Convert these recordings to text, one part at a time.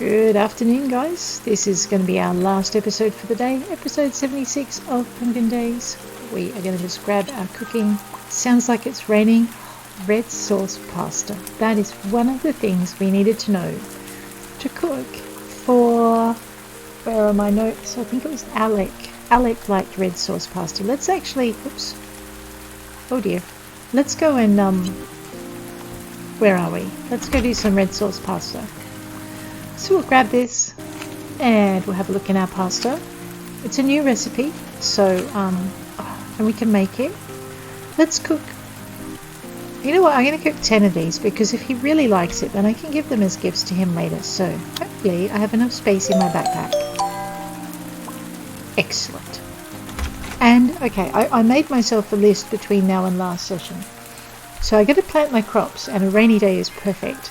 Good afternoon, guys. This is going to be our last episode for the day, episode 76 of Pumpkin Days. We are going to just grab our cooking. Sounds like it's raining. Red sauce pasta. That is one of the things we needed to know to cook for, where are my notes? I think it was Alec. Alec liked red sauce pasta. Let's actually, oops. Oh dear. Let's go and, where are we? Let's go do some red sauce pasta. So we'll grab this and we'll have a look in our pasta. It's a new recipe, so and we can make it. Let's cook. You know what? I'm going to cook 10 of these because if he really likes it, then I can give them as gifts to him later. So hopefully I have enough space in my backpack. Excellent. And okay, I made myself a list between now and last session. So I got to plant my crops, and a rainy day is perfect.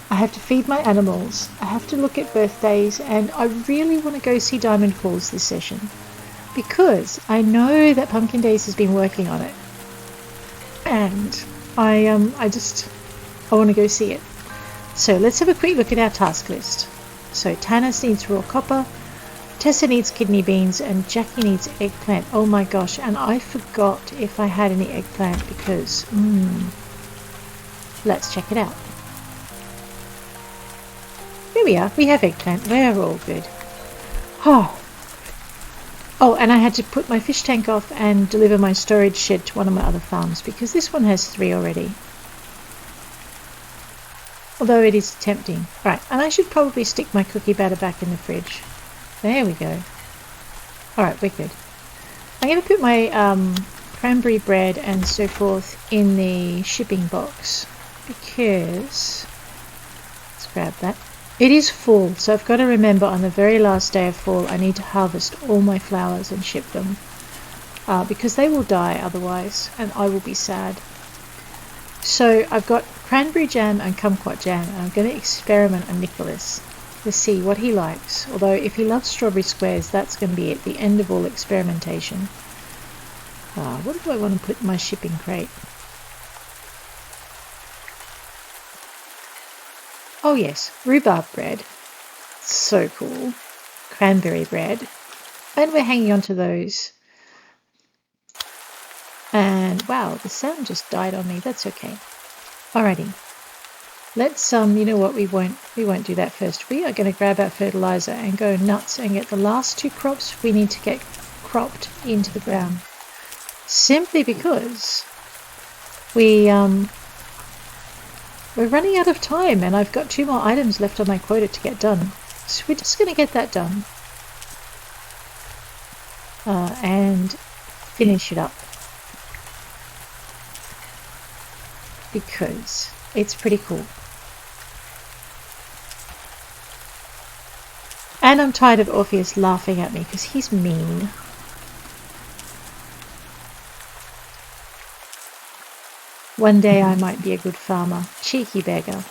I have to feed my animals, I have to look at birthdays, and I really want to go see Diamond Falls this session because I know that Pumpkin Days has been working on it, and I want to go see it. So let's have a quick look at our task list. So Tanis needs raw copper, Tessa needs kidney beans, and Jackie needs eggplant. Oh my gosh, and I forgot if I had any eggplant because let's check it out. Here we are, we have eggplant, we're all good. Oh, and I had to put my fish tank off and deliver my storage shed to one of my other farms because this one has 3 already. Although it is tempting. Right, and I should probably stick my cookie batter back in the fridge. There we go. Alright, we're good. I'm going to put my cranberry bread and so forth in the shipping box because, let's grab that. It is fall, so I've got to remember on the very last day of fall I need to harvest all my flowers and ship them because they will die otherwise and I will be sad. So I've got cranberry jam and kumquat jam and I'm going to experiment on Nicholas to see what he likes, although if he loves strawberry squares that's going to be at the end of all experimentation. What do I want to put in my shipping crate? Oh yes, rhubarb bread. So cool. Cranberry bread. And we're hanging on to those. And wow, the sound just died on me. That's okay. Alrighty. Let's you know what, we won't do that first. We are going to grab our fertilizer and go nuts and get the last 2 crops we need to get cropped into the ground. Simply because we're running out of time and I've got 2 more items left on my quota to get done. So we're just going to get that done. And finish it up. Because it's pretty cool. And I'm tired of Orpheus laughing at me because he's mean. One day I might be a good farmer. Cheeky beggar.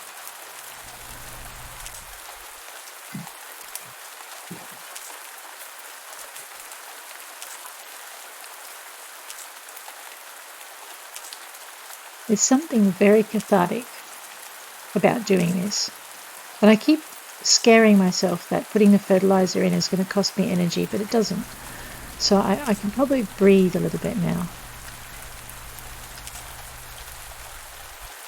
There's something very cathartic about doing this. And I keep scaring myself that putting the fertilizer in is going to cost me energy, but it doesn't. So I can probably breathe a little bit now.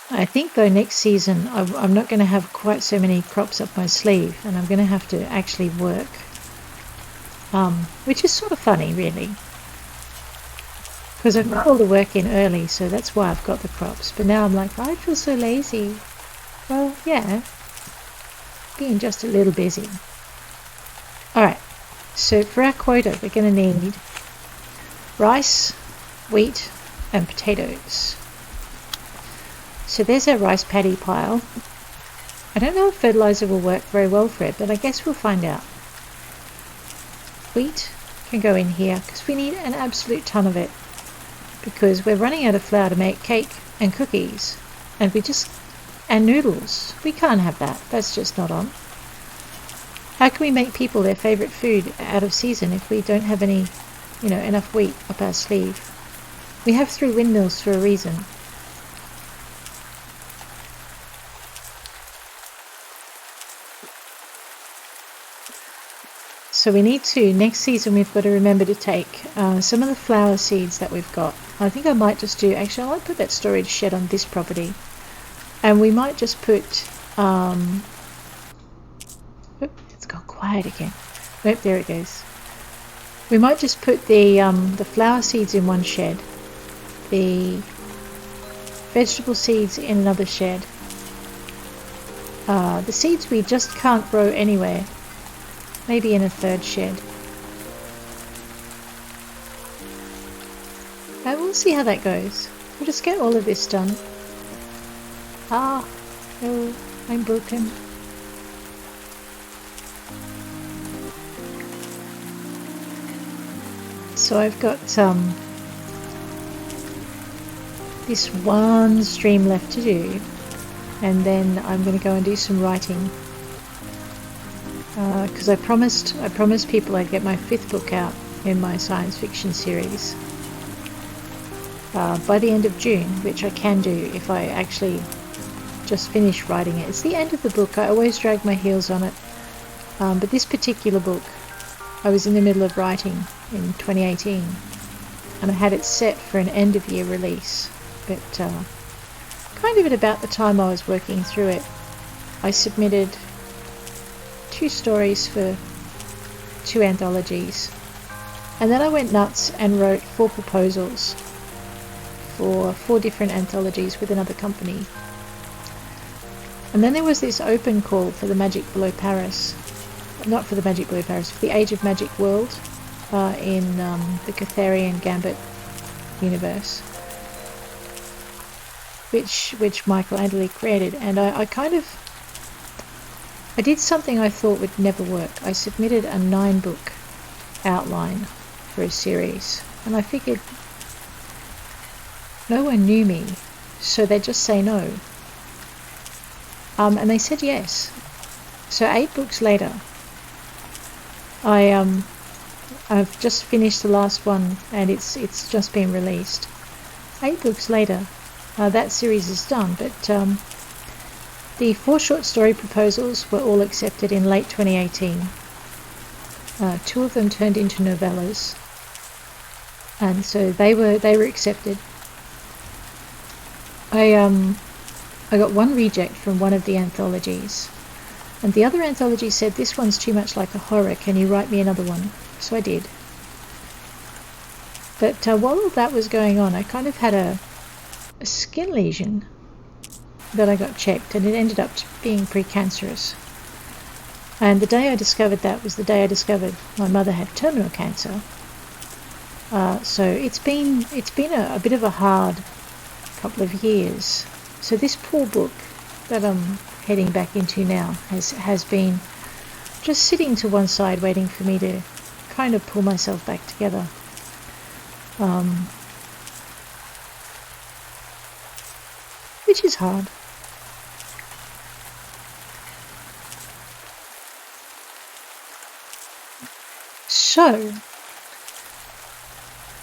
I think though next season I'm not going to have quite so many crops up my sleeve and I'm going to have to actually work, which is sort of funny really because I've got all the work in early, so that's why I've got the crops, but now I'm like, I feel so lazy. Well, yeah, being just a little busy. Alright, so for our quota we're going to need rice, wheat and potatoes. So there's our rice paddy pile. I don't know if fertilizer will work very well for it, but I guess we'll find out. Wheat can go in here because we need an absolute ton of it because we're running out of flour to make cake and cookies and noodles. We can't have that. That's just not on. How can we make people their favourite food out of season if we don't have any, enough wheat up our sleeve? We have 3 windmills for a reason. So we need to, next season we've got to remember to take some of the flower seeds that we've got. I think I might just do, actually I might put that storage shed on this property. And we might just put, it's gone quiet again. Nope, there it goes. We might just put the flower seeds in one shed, the vegetable seeds in another shed. The seeds we just can't grow anywhere, maybe in a third shed. And we'll see how that goes. We'll just get all of this done. Ah, no, I'm broken. So I've got this one stream left to do, and then I'm going to go and do some writing, because I promised people I'd get my 5th book out in my science fiction series by the end of June, which I can do if I actually just finish writing it. It's the end of the book. I always drag my heels on it, but this particular book I was in the middle of writing in 2018, and I had it set for an end of year release, but kind of at about the time I was working through it, I submitted 2 stories for 2 anthologies, and then I went nuts and wrote 4 proposals for 4 different anthologies with another company. And then there was this open call for the Magic Below Paris, not for the Magic Below Paris, for the Age of Magic world in the Catharian Gambit universe, which Michael Anderle created. And I did something I thought would never work. I submitted a 9-book outline for a series, and I figured no one knew me, so they'd just say no. And they said yes. So 8 books later, I've just finished the last one, and it's just been released. 8 books later, that series is done, but the 4 short story proposals were all accepted in late 2018. 2 of them turned into novellas, and so they were accepted. I got 1 reject from one of the anthologies, and the other anthology said, "This one's too much like a horror, can you write me another one?" So I did. But while all that was going on, I kind of had a skin lesion that I got checked, and it ended up being precancerous. And the day I discovered that was the day I discovered my mother had terminal cancer. So it's been a bit of a hard couple of years. So this poor book that I'm heading back into now has been just sitting to one side waiting for me to kind of pull myself back together. Which is hard. So,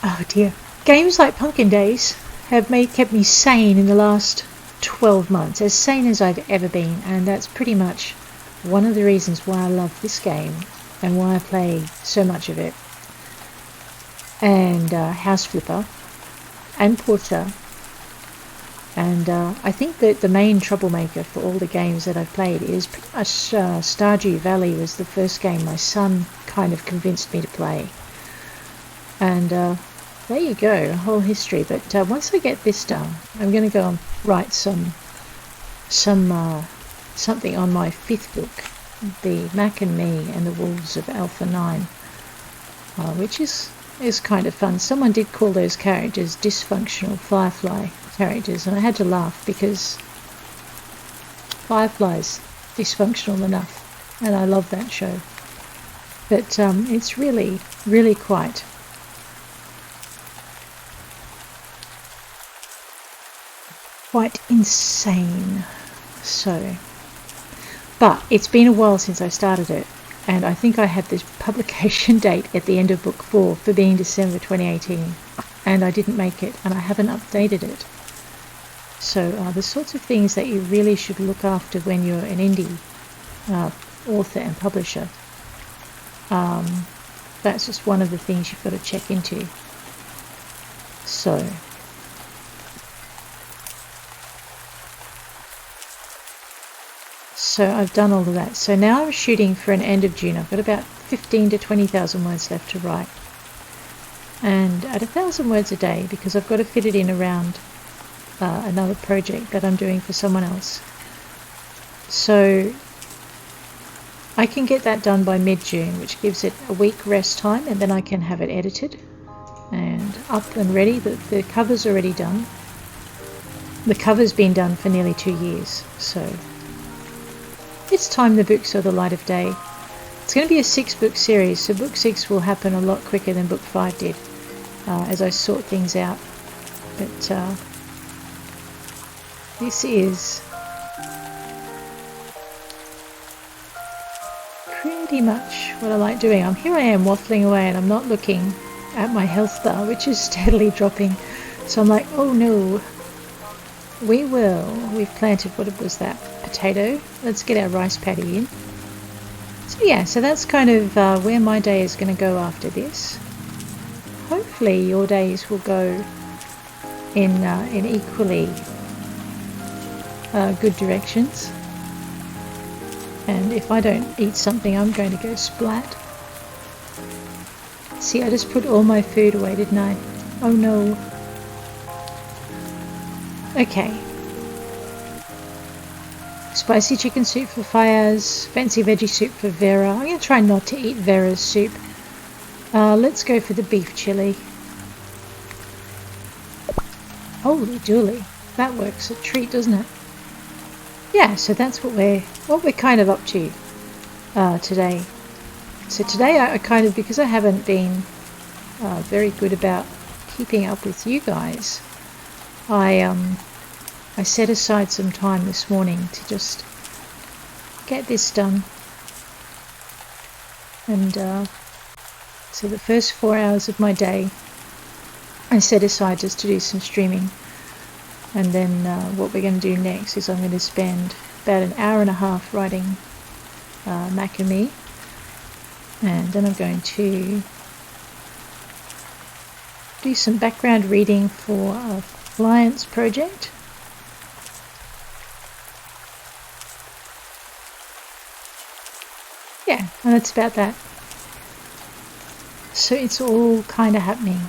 oh dear, games like Pumpkin Days have kept me sane in the last 12 months, as sane as I've ever been, and that's pretty much one of the reasons why I love this game and why I play so much of it. And House Flipper and Porter, and I think that the main troublemaker for all the games that I've played is pretty much Stardew Valley was the first game my son kind of convinced me to play, and there you go, a whole history. But once I get this done, I'm going to go and write something on my 5th book, The Mac and Me and the Wolves of Alpha 9, which is kind of fun. Someone did call those characters dysfunctional Firefly characters, and I had to laugh because Firefly's dysfunctional enough, and I love that show. But it's really, really quite insane. So, but it's been a while since I started it, and I think I had this publication date at the end of book 4 for being December 2018, and I didn't make it, and I haven't updated it. So the sorts of things that you really should look after when you're an indie author and publisher. That's just one of the things you've got to check into. So I've done all of that. So now I'm shooting for an end of June. I've got about 15 to 20,000 words left to write. And at 1,000 words a day, because I've got to fit it in around another project that I'm doing for someone else. So I can get that done by mid-June, which gives it a week rest time, and then I can have it edited and up and ready. The cover's already done. The cover's been done for nearly 2 years, so it's time the book saw the light of day. It's going to be a 6-book series, so book 6 will happen a lot quicker than book 5 did, as I sort things out. But this is pretty much what I like doing. Here I am waffling away, and I'm not looking at my health bar, which is steadily dropping. So I'm like, oh no, we've planted, what was that, potato? Let's get our rice paddy in. So yeah, so that's kind of where my day is going to go after this. Hopefully your days will go in equally good directions. And if I don't eat something, I'm going to go splat. See, I just put all my food away, didn't I? Oh no. Okay. Spicy chicken soup for Fayaz. Fancy veggie soup for Vera. I'm going to try not to eat Vera's soup. Let's go for the beef chili. Holy dooly. That works a treat, doesn't it? Yeah, so that's what we're kind of up to today. So today I kind of, because I haven't been very good about keeping up with you guys, I set aside some time this morning to just get this done. And so the first 4 hours of my day I set aside just to do some streaming. And then what we're going to do next is I'm going to spend about an hour and a half writing macrame, and then I'm going to do some background reading for a client's project. Yeah, and that's about that. So it's all kind of happening.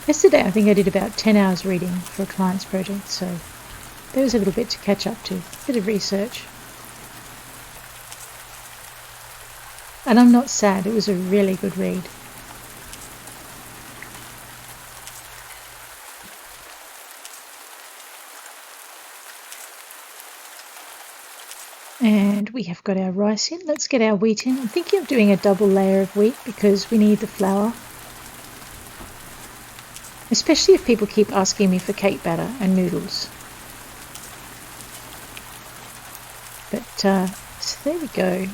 Yesterday I think I did about 10 hours reading for a client's project, so there was a little bit to catch up to, a bit of research. And I'm not sad, it was a really good read. And we have got our rice in. Let's get our wheat in. I'm thinking of doing a double layer of wheat because we need the flour. Especially if people keep asking me for cake batter and noodles. But, so there we go.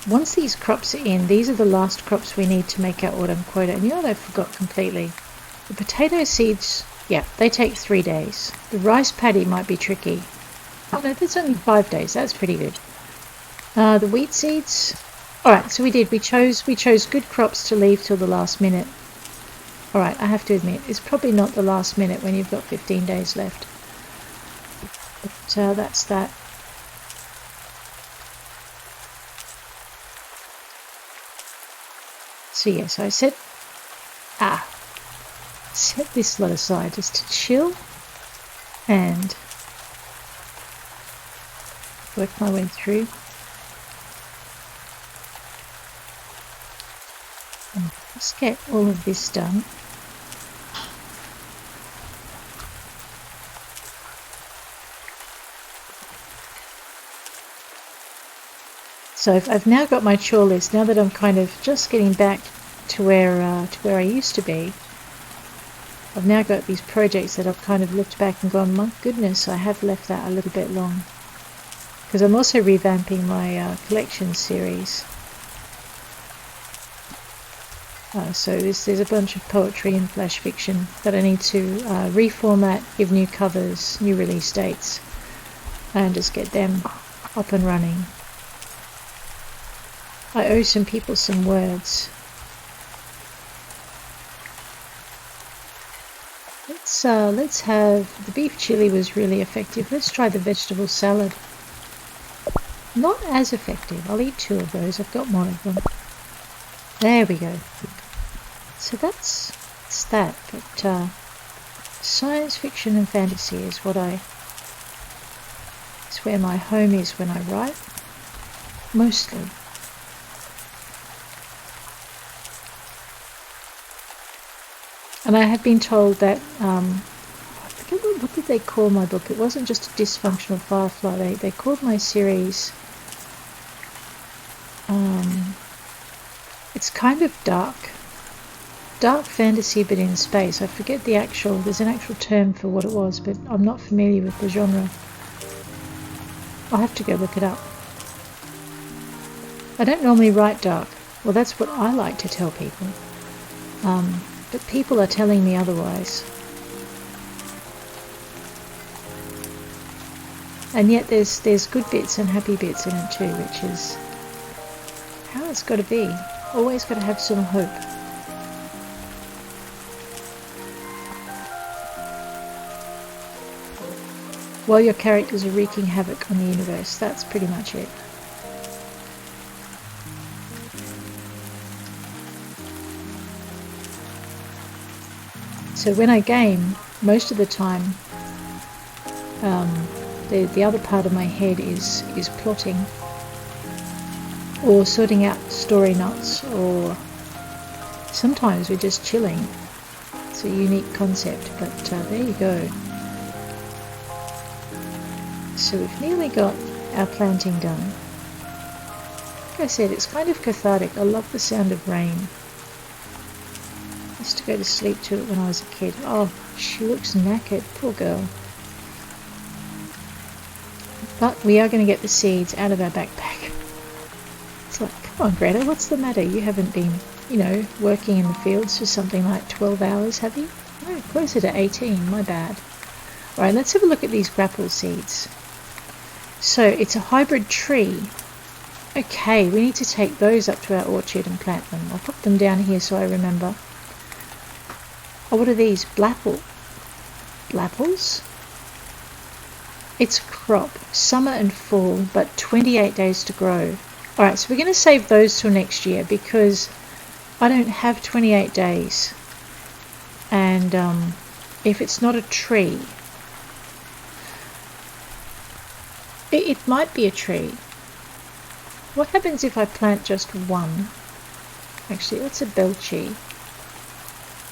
Once these crops are in, these are the last crops we need to make our autumn quota. And you know what I forgot completely? The potato seeds, yeah, they take 3 days. The rice paddy might be tricky. Oh no, that's only 5 days. That's pretty good. The wheat seeds. Alright, so we chose good crops to leave till the last minute. Alright, I have to admit, it's probably not the last minute when you've got 15 days left. But that's that. So yes, I set this lot aside just to chill and work my way through. And just get all of this done. So I've now got my chore list. Now that I'm kind of just getting back to where I used to be, I've now got these projects that I've kind of looked back and gone, my goodness, I have left that a little bit long. Because I'm also revamping my collection series. So there's a bunch of poetry and flash fiction that I need to reformat, give new covers, new release dates, and just get them up and running. I owe some people some words. Let's have, the beef chili was really effective. Let's try the vegetable salad. Not as effective. I'll eat 2 of those. I've got one of them. There we go. So that's that. But science fiction and fantasy is where my home is when I write. Mostly. And I have been told that, I forget what did they call my book? It wasn't just a dysfunctional firefly. They called my series, it's kind of dark fantasy but in space. I forget there's an actual term for what it was, but I'm not familiar with the genre. I'll have to go look it up. I don't normally write dark. Well, that's what I like to tell people. But people are telling me otherwise. And yet there's good bits and happy bits in it too, which is how it's got to be. Always got to have some hope. While your characters are wreaking havoc on the universe, that's pretty much it. So when I game, most of the time, the other part of my head is plotting, or sorting out story knots, or sometimes we're just chilling. It's a unique concept, but there you go. So we've nearly got our planting done. Like I said, it's kind of cathartic. I love the sound of rain. I used to go to sleep to it when I was a kid. Oh, she looks knackered, poor girl. But we are going to get the seeds out of our backpack. It's like, come on Greta, what's the matter? You haven't been, working in the fields for something like 12 hours, have you? No, closer to 18, my bad. Alright, let's have a look at these grapple seeds. So, it's a hybrid tree. Okay, we need to take those up to our orchard and plant them. I'll put them down here so I remember. Oh, what are these? Blapples? It's a crop, summer and fall, but 28 days to grow. Alright, so we're going to save those till next year because I don't have 28 days. And if it's not a tree, it might be a tree. What happens if I plant just one? Actually, that's a belchie.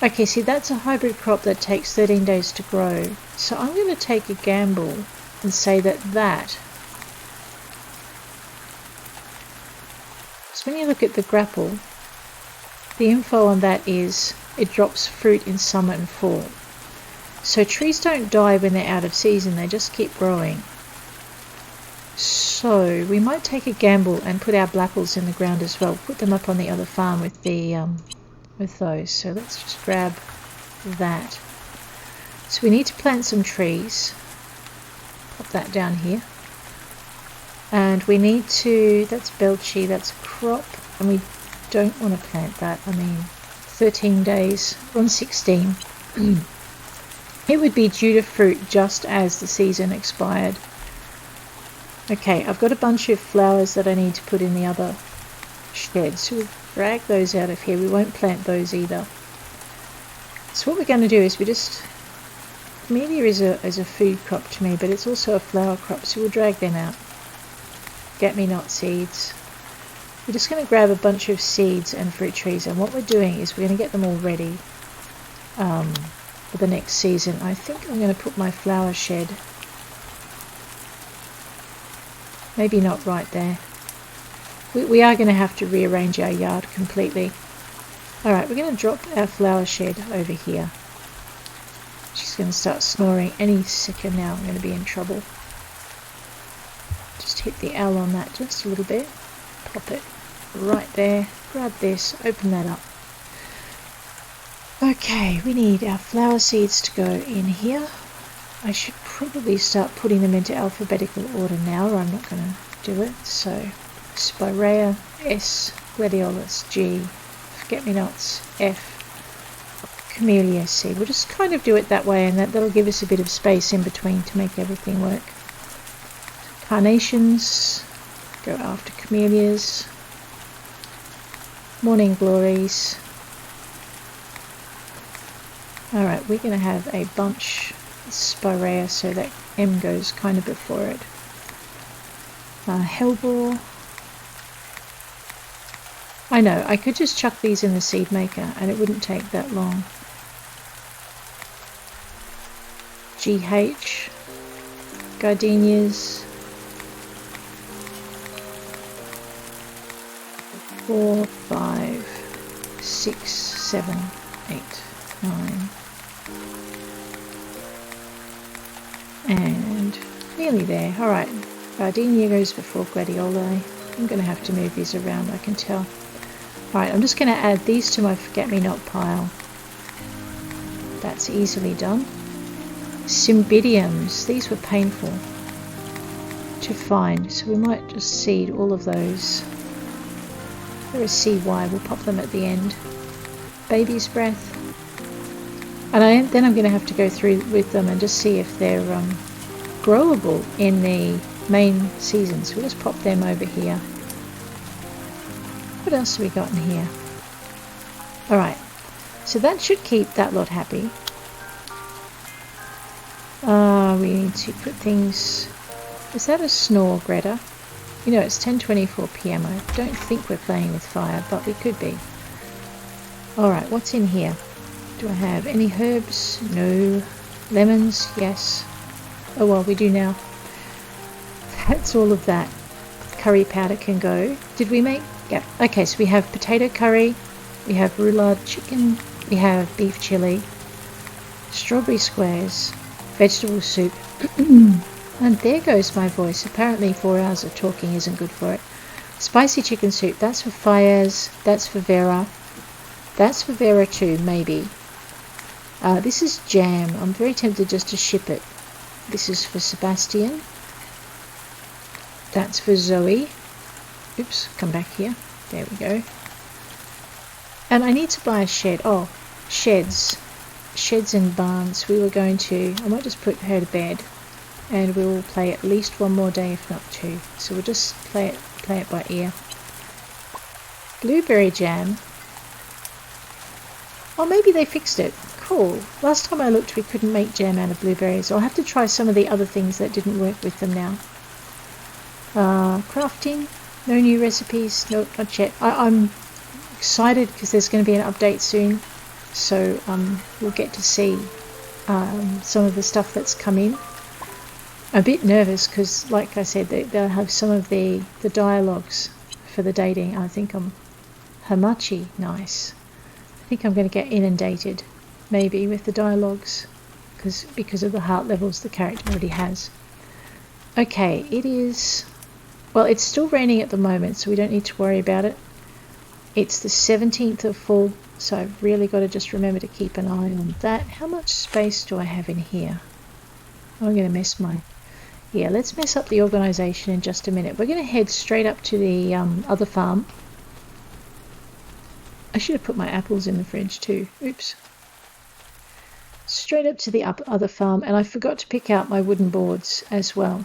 Okay, see, that's a hybrid crop that takes 13 days to grow. So I'm going to take a gamble and say that. So when you look at the grapple, the info on that is it drops fruit in summer and fall. So trees don't die when they're out of season, they just keep growing. So we might take a gamble and put our blapples in the ground as well. Put them up on the other farm with the with those. So let's just grab that. So we need to plant some trees. Pop that down here. And we need to, that's belchie, that's a crop, and we don't want to plant that. 13 days, we're on 16. It would be due to fruit just as the season expired. Okay, I've got a bunch of flowers that I need to put in the other shed, so we'll drag those out of here. We won't plant those either. So what we're going to do is camellia is a food crop to me, but it's also a flower crop, so we'll drag them out. Get-me-not seeds. We're just going to grab a bunch of seeds and fruit trees, and what we're doing is we're going to get them all ready for the next season. I think I'm going to put my flower shed, maybe not right there. We are going to have to rearrange our yard completely. Alright, we're going to drop our flower shed over here. She's going to start snoring any second now. I'm going to be in trouble. Just hit the L on that just a little bit. Pop it right there. Grab this, open that up. Okay, we need our flower seeds to go in here. I should probably start putting them into alphabetical order now, or I'm not going to do it. So Spirea, S. Gladiolus, G. Forget-me-nots, F. Camellia, C. We'll just kind of do it that way, and that'll give us a bit of space in between to make everything work. Carnations, go after camellias. Morning glories. Alright, we're going to have a bunch of Spirea so that M goes kind of before it. Hellbore. I know, I could just chuck these in the seed maker and it wouldn't take that long. GH. Gardenias. 4, 5, 6, 7, 8, 9. And nearly there. Alright, Gardenia goes before Gladioli. I'm going to have to move these around, I can tell. Alright, I'm just going to add these to my forget-me-not pile. That's easily done. Cymbidiums, these were painful to find, so we might just seed all of those. There is CY, we'll pop them at the end. Baby's breath. And then I'm going to have to go through with them and just see if they're growable in the main season. So we'll just pop them over here. What else have we got in here? Alright, so that should keep that lot happy. We need to put things... Is that a snore, Greta? You know, it's 10:24 PM. I don't think we're playing with fire, but we could be. Alright, what's in here? Do I have any herbs? No. Lemons? Yes. Oh well, we do now. That's all of that. Curry powder can go. Did we make... Yep. Okay, so we have potato curry, we have roulade chicken, we have beef chili, strawberry squares, vegetable soup, and there goes my voice. Apparently 4 hours of talking isn't good for it. Spicy chicken soup, that's for Fayez, that's for Vera, that's for Vera too, maybe. This is jam. I'm very tempted just to ship it. This is for Sebastian. That's for Zoe. Oops, come back here. There we go. And I need to buy a shed. Oh, sheds. Sheds and barns. We were going to... I might just put her to bed. And we will play at least one more day, if not 2. So we'll just play it by ear. Blueberry jam. Oh, maybe they fixed it. Cool. Last time I looked, we couldn't make jam out of blueberries. I'll have to try some of the other things that didn't work with them now. Crafting. No new recipes. Nope, not yet. I'm excited because there's going to be an update soon. So we'll get to see some of the stuff that's come in. I'm a bit nervous because, like I said, they'll have some of the dialogues for the dating. I think I'm Hamachi. Nice. I think I'm going to get inundated, maybe, with the dialogues because of the heart levels the character already has. Okay, it is... Well, it's still raining at the moment, so we don't need to worry about it. It's the 17th of fall, so I've really got to just remember to keep an eye on that. How much space do I have in here? I'm going to mess my... Yeah, let's mess up the organisation in just a minute. We're going to head straight up to the other farm. I should have put my apples in the fridge too. Oops. Straight up to the other farm, and I forgot to pick out my wooden boards as well.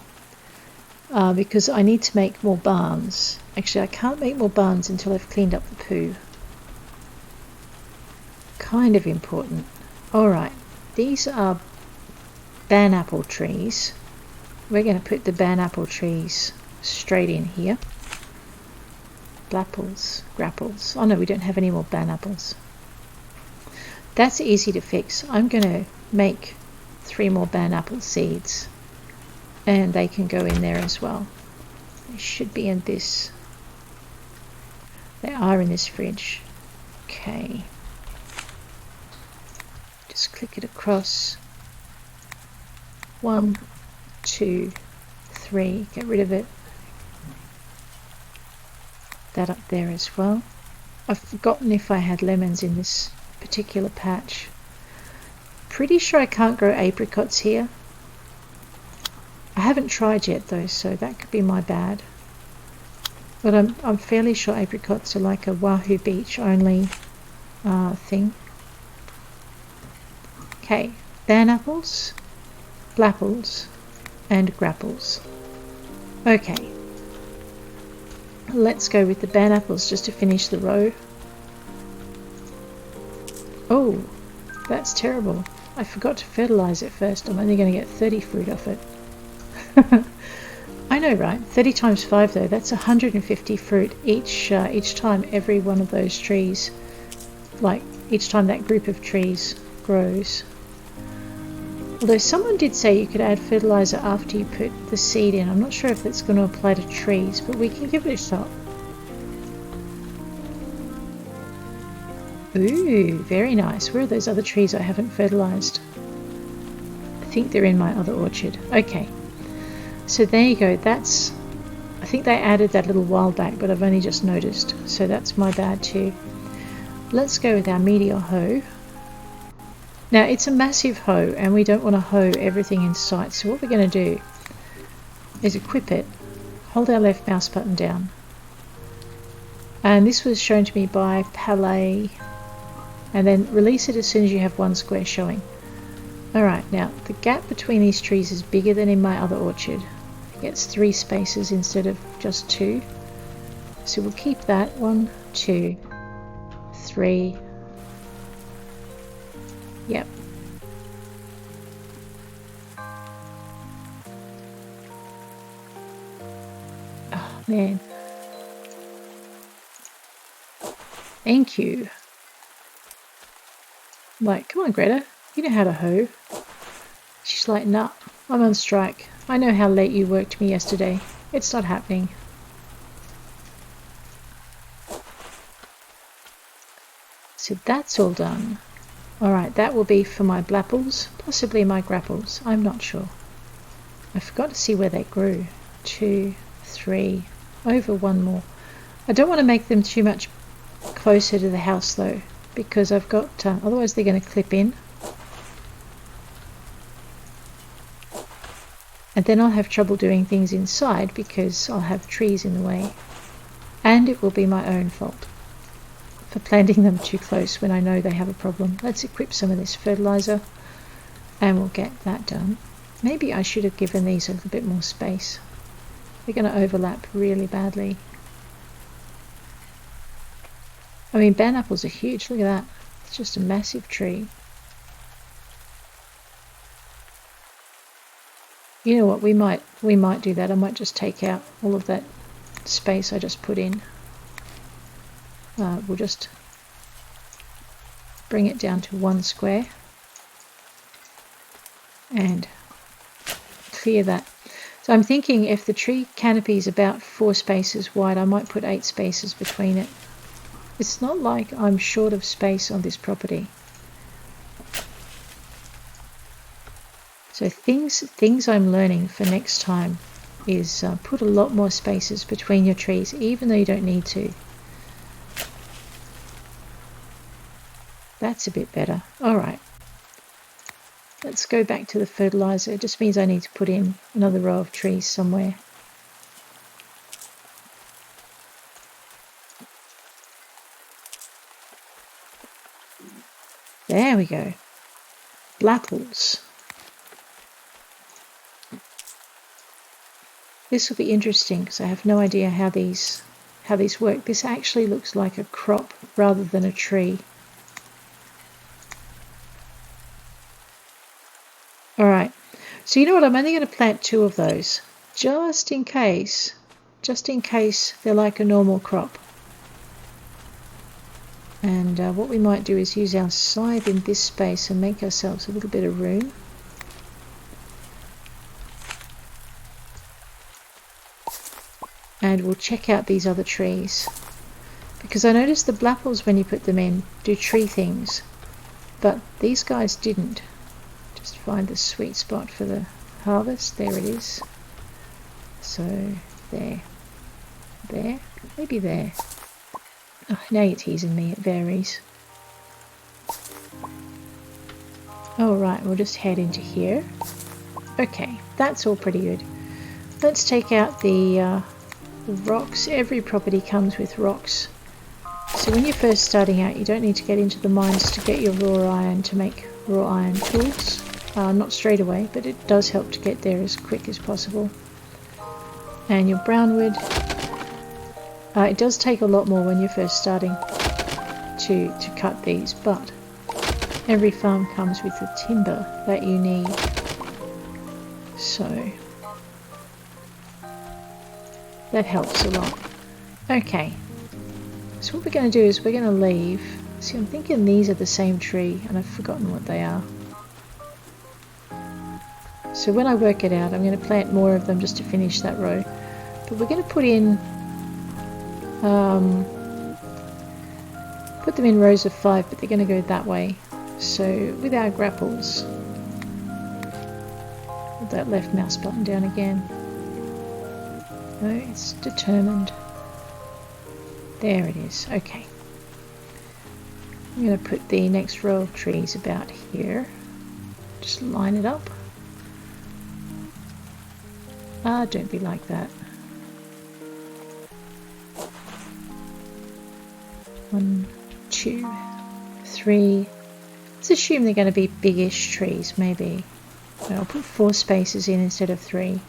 Because I need to make more barns. Actually, I can't make more barns until I've cleaned up the poo. Kind of important. Alright, these are banapple trees. We're going to put the banapple trees straight in here. Blapples, grapples. Oh no, we don't have any more banapples. That's easy to fix. I'm going to make 3 more banapple seeds. And they can go in there as well. They should be in this. They are in this fridge. Okay. Just click it across. 1, 2, 3. Get rid of it. That up there as well. I've forgotten if I had lemons in this particular patch. Pretty sure I can't grow apricots here. I haven't tried yet though, so that could be my bad. But I'm fairly sure apricots are like a Wahoo Beach only thing. Okay, ban apples, blapples, and grapples. Okay, let's go with the ban apples just to finish the row. Oh, that's terrible. I forgot to fertilise it first. I'm only going to get 30 fruit off it. I know, right? 30 times 5 though, that's 150 fruit each time every one of those trees, like each time that group of trees grows. Although someone did say you could add fertiliser after you put the seed in. I'm not sure if that's going to apply to trees, but we can give it a shot. Ooh, very nice. Where are those other trees I haven't fertilised? I think they're in my other orchard. Okay. So there you go. That's, I think they added that a little while back, but I've only just noticed. So that's my bad too. Let's go with our meteor hoe. Now it's a massive hoe and we don't want to hoe everything in sight. So what we're going to do is equip it, hold our left mouse button down. And this was shown to me by Palais. And then release it as soon as you have one square showing. Alright, now the gap between these trees is bigger than in my other orchard. It gets 3 spaces instead of just 2. So we'll keep that. 1, 2, 3. Yep. Oh man. Thank you. I'm like, come on Greta, you know how to hoe. She's like, nah, I'm on strike. I know how late you worked me yesterday. It's not happening. So that's all done. Alright, that will be for my blapples, possibly my grapples, I'm not sure. I forgot to see where they grew. 2, 3, over 1 more. I don't want to make them too much closer to the house though, because I've got, otherwise they're going to clip in. And then I'll have trouble doing things inside because I'll have trees in the way. And it will be my own fault for planting them too close when I know they have a problem. Let's equip some of this fertilizer and we'll get that done. Maybe I should have given these a little bit more space. They're going to overlap really badly. I mean, ban apples are huge. Look at that. It's just a massive tree. You know what? We might do that. I might just take out all of that space I just put in. We'll just bring it down to 1 square and clear that. So I'm thinking if the tree canopy is about 4 spaces wide, I might put 8 spaces between it. It's not like I'm short of space on this property. So things I'm learning for next time is put a lot more spaces between your trees, even though you don't need to. That's a bit better. Alright. Let's go back to the fertilizer. It just means I need to put in another row of trees somewhere. There we go. Blapples. This will be interesting because I have no idea how these work. This actually looks like a crop rather than a tree. Alright, so you know what, I'm only going to plant 2 of those, just in case they're like a normal crop. And what we might do is use our scythe in this space and make ourselves a little bit of room. And we'll check out these other trees. Because I noticed the blapples, when you put them in, do tree things. But these guys didn't. Just find the sweet spot for the harvest. There it is. So, there. There. Maybe there. Oh, now you're teasing me. It varies. Alright, we'll just head into here. Okay, that's all pretty good. Let's take out the rocks. Every property comes with rocks. So when you're first starting out, you don't need to get into the mines to get your raw iron to make raw iron tools. Not straight away, but it does help to get there as quick as possible. And your brown wood. It does take a lot more when you're first starting to cut these, but every farm comes with the timber that you need. So that helps a lot. Okay, so what we're going to do is we're going to leave. See, I'm thinking these are the same tree and I've forgotten what they are. So when I work it out, I'm going to plant more of them just to finish that row. But we're going to put in put them in rows of 5, but they're going to go that way. So with our grapples, put that left mouse button down again. No, it's determined. There it is. Okay. I'm going to put the next row of trees about here. Just line it up. Don't be like that. 1, 2, 3. Let's assume they're going to be biggish trees, maybe. I'll put 4 spaces in instead of 3.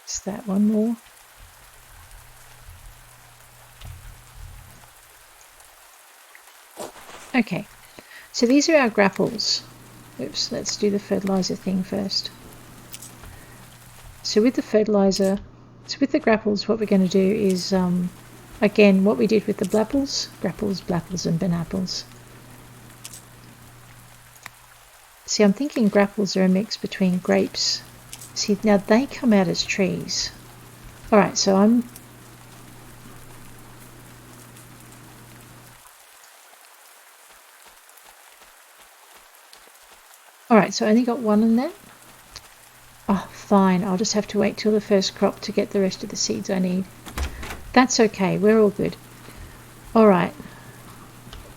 Is that one more? Okay, so these are our grapples. Oops, let's do the fertilizer thing first. So with the fertilizer, so with the grapples, what we're going to do is, again, what we did with the blapples, grapples, blapples and banapples. See, I'm thinking grapples are a mix between grapes. See, now they come out as trees. Alright, so I'm... Alright, so I only got 1 in that. Oh, fine. I'll just have to wait till the first crop to get the rest of the seeds I need. That's okay. We're all good. Alright.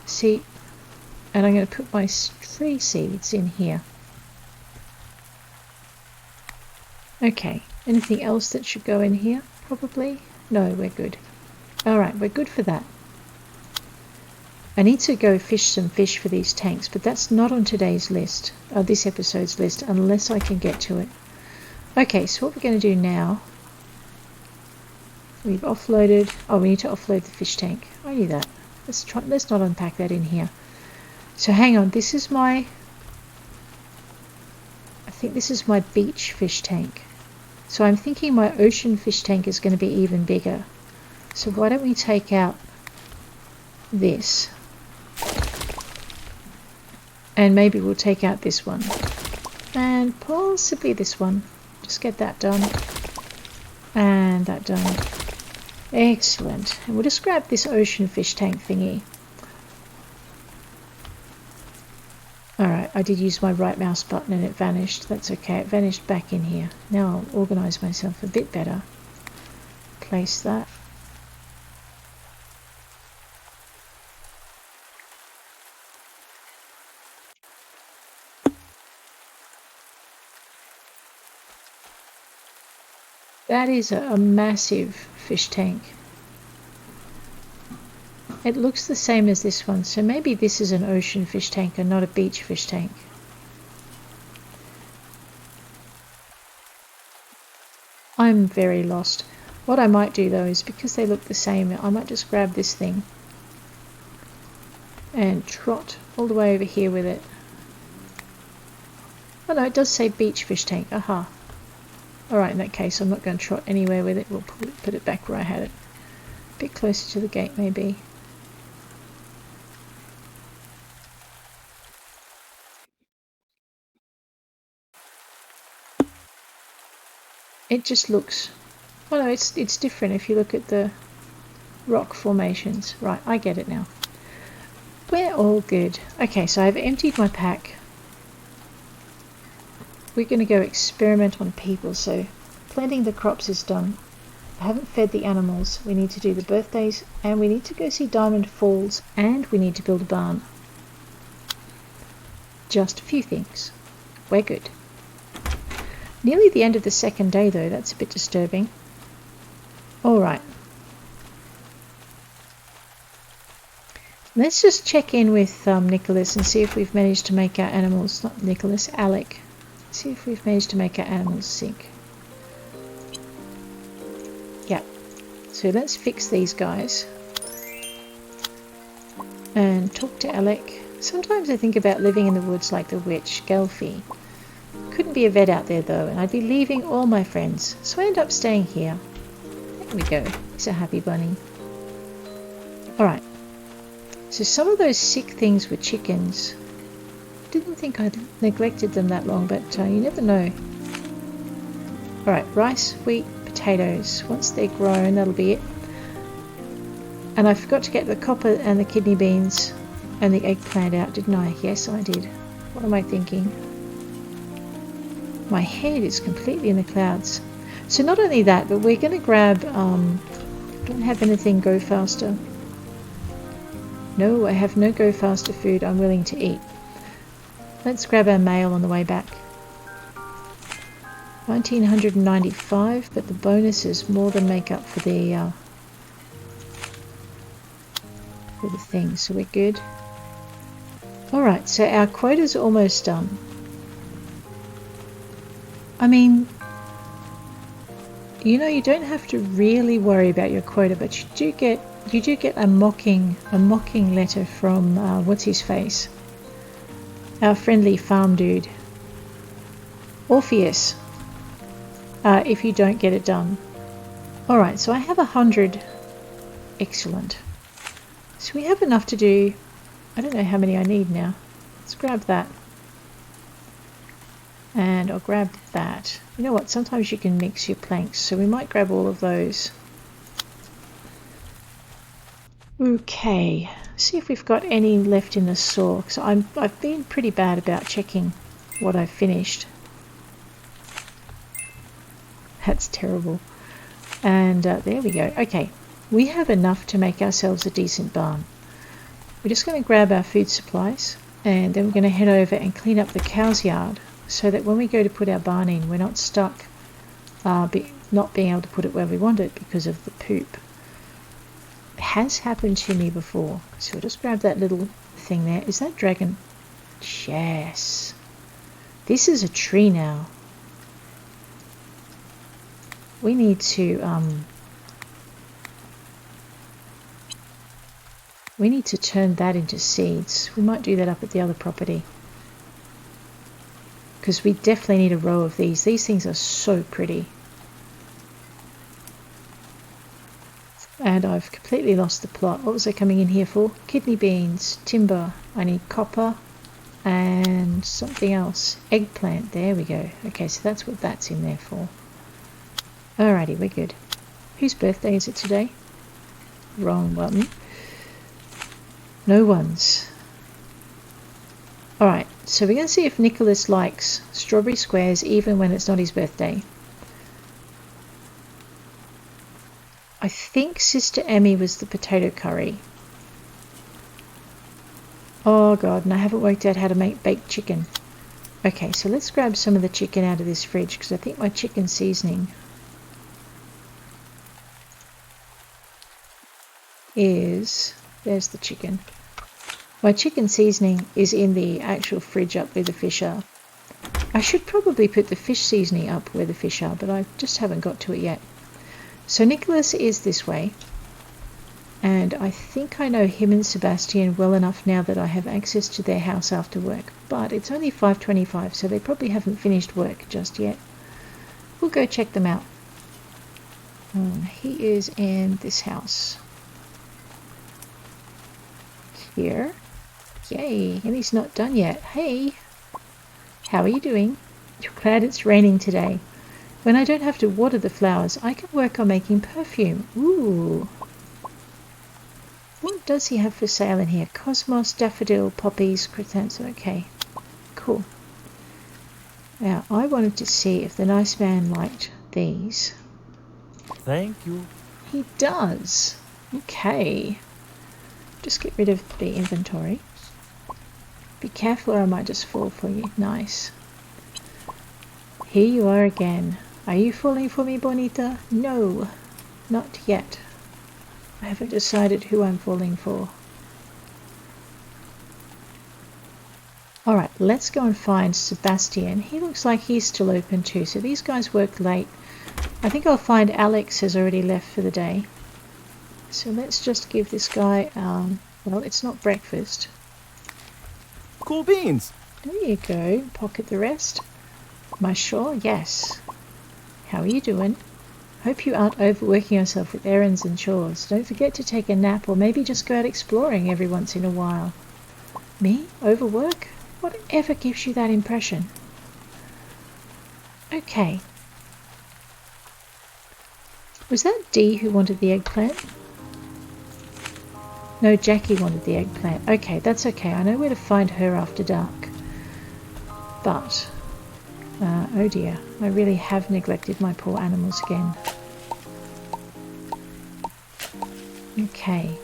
See, and I'm going to put my tree seeds in here. Okay. Anything else that should go in here? Probably? No, we're good. Alright, we're good for that. I need to go fish some fish for these tanks, but that's not on today's list, this episode's list, unless I can get to it. Okay, so what we're going to do now, we've offloaded, oh, we need to offload the fish tank. I knew that. Let's not unpack that in here. So hang on, this is my, I think this is my beach fish tank. So I'm thinking my ocean fish tank is going to be even bigger. So why don't we take out this? And maybe we'll take out this one. And possibly this one. Just get that done. And that done. Excellent. And we'll just grab this ocean fish tank thingy. Alright, I did use my right mouse button and it vanished. That's okay, it vanished back in here. Now I'll organise myself a bit better. Place that. That is a massive fish tank. It looks the same as this one, so maybe this is an ocean fish tank and not a beach fish tank. I'm very lost. What I might do though is, because they look the same, I might just grab this thing and trot all the way over here with it. Oh no, it does say beach fish tank. Aha. Alright, in that case I'm not going to trot anywhere with it. We'll put it back where I had it. A bit closer to the gate maybe. It just looks... Oh no, it's different if you look at the rock formations. Right, I get it now. We're all good. Okay, so I've emptied my pack. We're going to go experiment on people, so planting the crops is done. I haven't fed the animals. We need to do the birthdays, and we need to go see Diamond Falls, and we need to build a barn. Just a few things. We're good. Nearly the end of the second day though, that's a bit disturbing. Alright. Let's just check in with Nicholas and see if we've managed to make our animals, not Nicholas, Alec. See if we've managed to make our animals sick. Yeah. So let's fix these guys. And talk to Alec. Sometimes I think about living in the woods like the witch, Gelfie. Couldn't be a vet out there though, and I'd be leaving all my friends, so I end up staying here. There we go. He's a happy bunny. Alright. So some of those sick things were chickens. Didn't think I'd neglected them that long, but you never know. Alright, rice, wheat, potatoes. Once they're grown, that'll be it. And I forgot to get the copper and the kidney beans and the eggplant out, didn't I? Yes, I did. What am I thinking? My head is completely in the clouds. So not only that, but we're going to grab... don't have anything go faster. No, I have no go faster food I'm willing to eat. Let's grab our mail on the way back. 1995, but the bonuses more than make up for the thing, so we're good. Alright, so our quota's almost done. I mean, you know, you don't have to really worry about your quota, but you do get a mocking letter from what's his face, our friendly farm dude, Orpheus, if you don't get it done. Alright, so I have 100. Excellent. So we have enough to do. I don't know how many I need now. Let's grab that. And I'll grab that. You know what? Sometimes you can mix your planks, so we might grab all of those. Okay. See if we've got any left in the saw. So I've been pretty bad about checking what I've finished. That's terrible. And there we go. Okay. We have enough to make ourselves a decent barn. We're just going to grab our food supplies, and then we're going to head over and clean up the cow's yard so that when we go to put our barn in, we're not stuck not being able to put it where we want it because of the poop. It has happened to me before. So we'll just grab that little thing there. Is that dragon? Yes. This is a tree now. We need to turn that into seeds. We might do that up at the other property. Because we definitely need a row of these. These things are so pretty. And I've completely lost the plot. What was I coming in here for? Kidney beans, timber. I need copper and something else. Eggplant. There we go. Okay, so that's what that's in there for. Alrighty, we're good. Whose birthday is it today? Wrong button. No one's. Alright, so we're going to see if Nicholas likes strawberry squares even when it's not his birthday. I think Sister Emmy was the potato curry. Oh god, and I haven't worked out how to make baked chicken. Okay, so let's grab some of the chicken out of this fridge because I think my chicken seasoning is... There's the chicken. My chicken seasoning is in the actual fridge up where the fish are. I should probably put the fish seasoning up where the fish are, but I just haven't got to it yet. So Nicholas is this way, and I think I know him and Sebastian well enough now that I have access to their house after work, but it's only 5:25, so they probably haven't finished work just yet. We'll go check them out. He is in this house. Here. Yay, and he's not done yet. Hey, how are you doing? You're glad it's raining today. When I don't have to water the flowers, I can work on making perfume. Ooh. What does he have for sale in here? Cosmos, daffodil, poppies, chrysanthemums. Okay, cool. Now, I wanted to see if the nice man liked these. Thank you. He does. Okay. Just get rid of the inventory. Be careful or I might just fall for you. Nice. Here you are again. Are you falling for me, Bonita? No, not yet. I haven't decided who I'm falling for. Alright, let's go and find Sebastian. He looks like he's still open too, so these guys work late. I think I'll find Alex has already left for the day. So let's just give this guy, well, it's not breakfast. Cool beans. There you go. Pocket the rest. Am I sure? Yes. How are you doing? Hope you aren't overworking yourself with errands and chores. Don't forget to take a nap or maybe just go out exploring every once in a while. Me? Overwork? Whatever gives you that impression? Okay. Was that Dee who wanted the eggplant? No, Jackie wanted the eggplant. Okay, that's okay. I know where to find her after dark. But, oh dear, I really have neglected my poor animals again. Okay.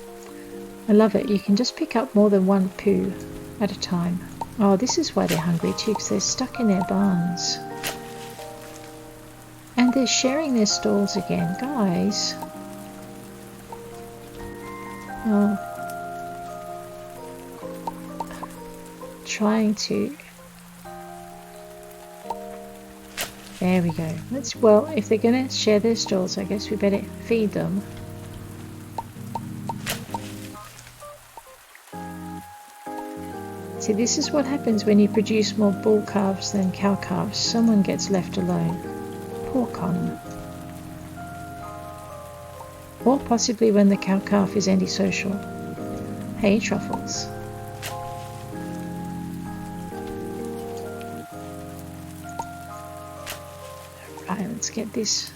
I love it. You can just pick up more than one poo at a time. Oh, this is why they're hungry too, because they're stuck in their barns. And they're sharing their stalls again. Guys. Oh. Trying to... There we go. Well, if they're going to share their stalls, I guess we better feed them. See, this is what happens when you produce more bull calves than cow calves. Someone gets left alone. Poor Connor. Or possibly when the cow calf is antisocial. Hey, Truffles. Right, let's get this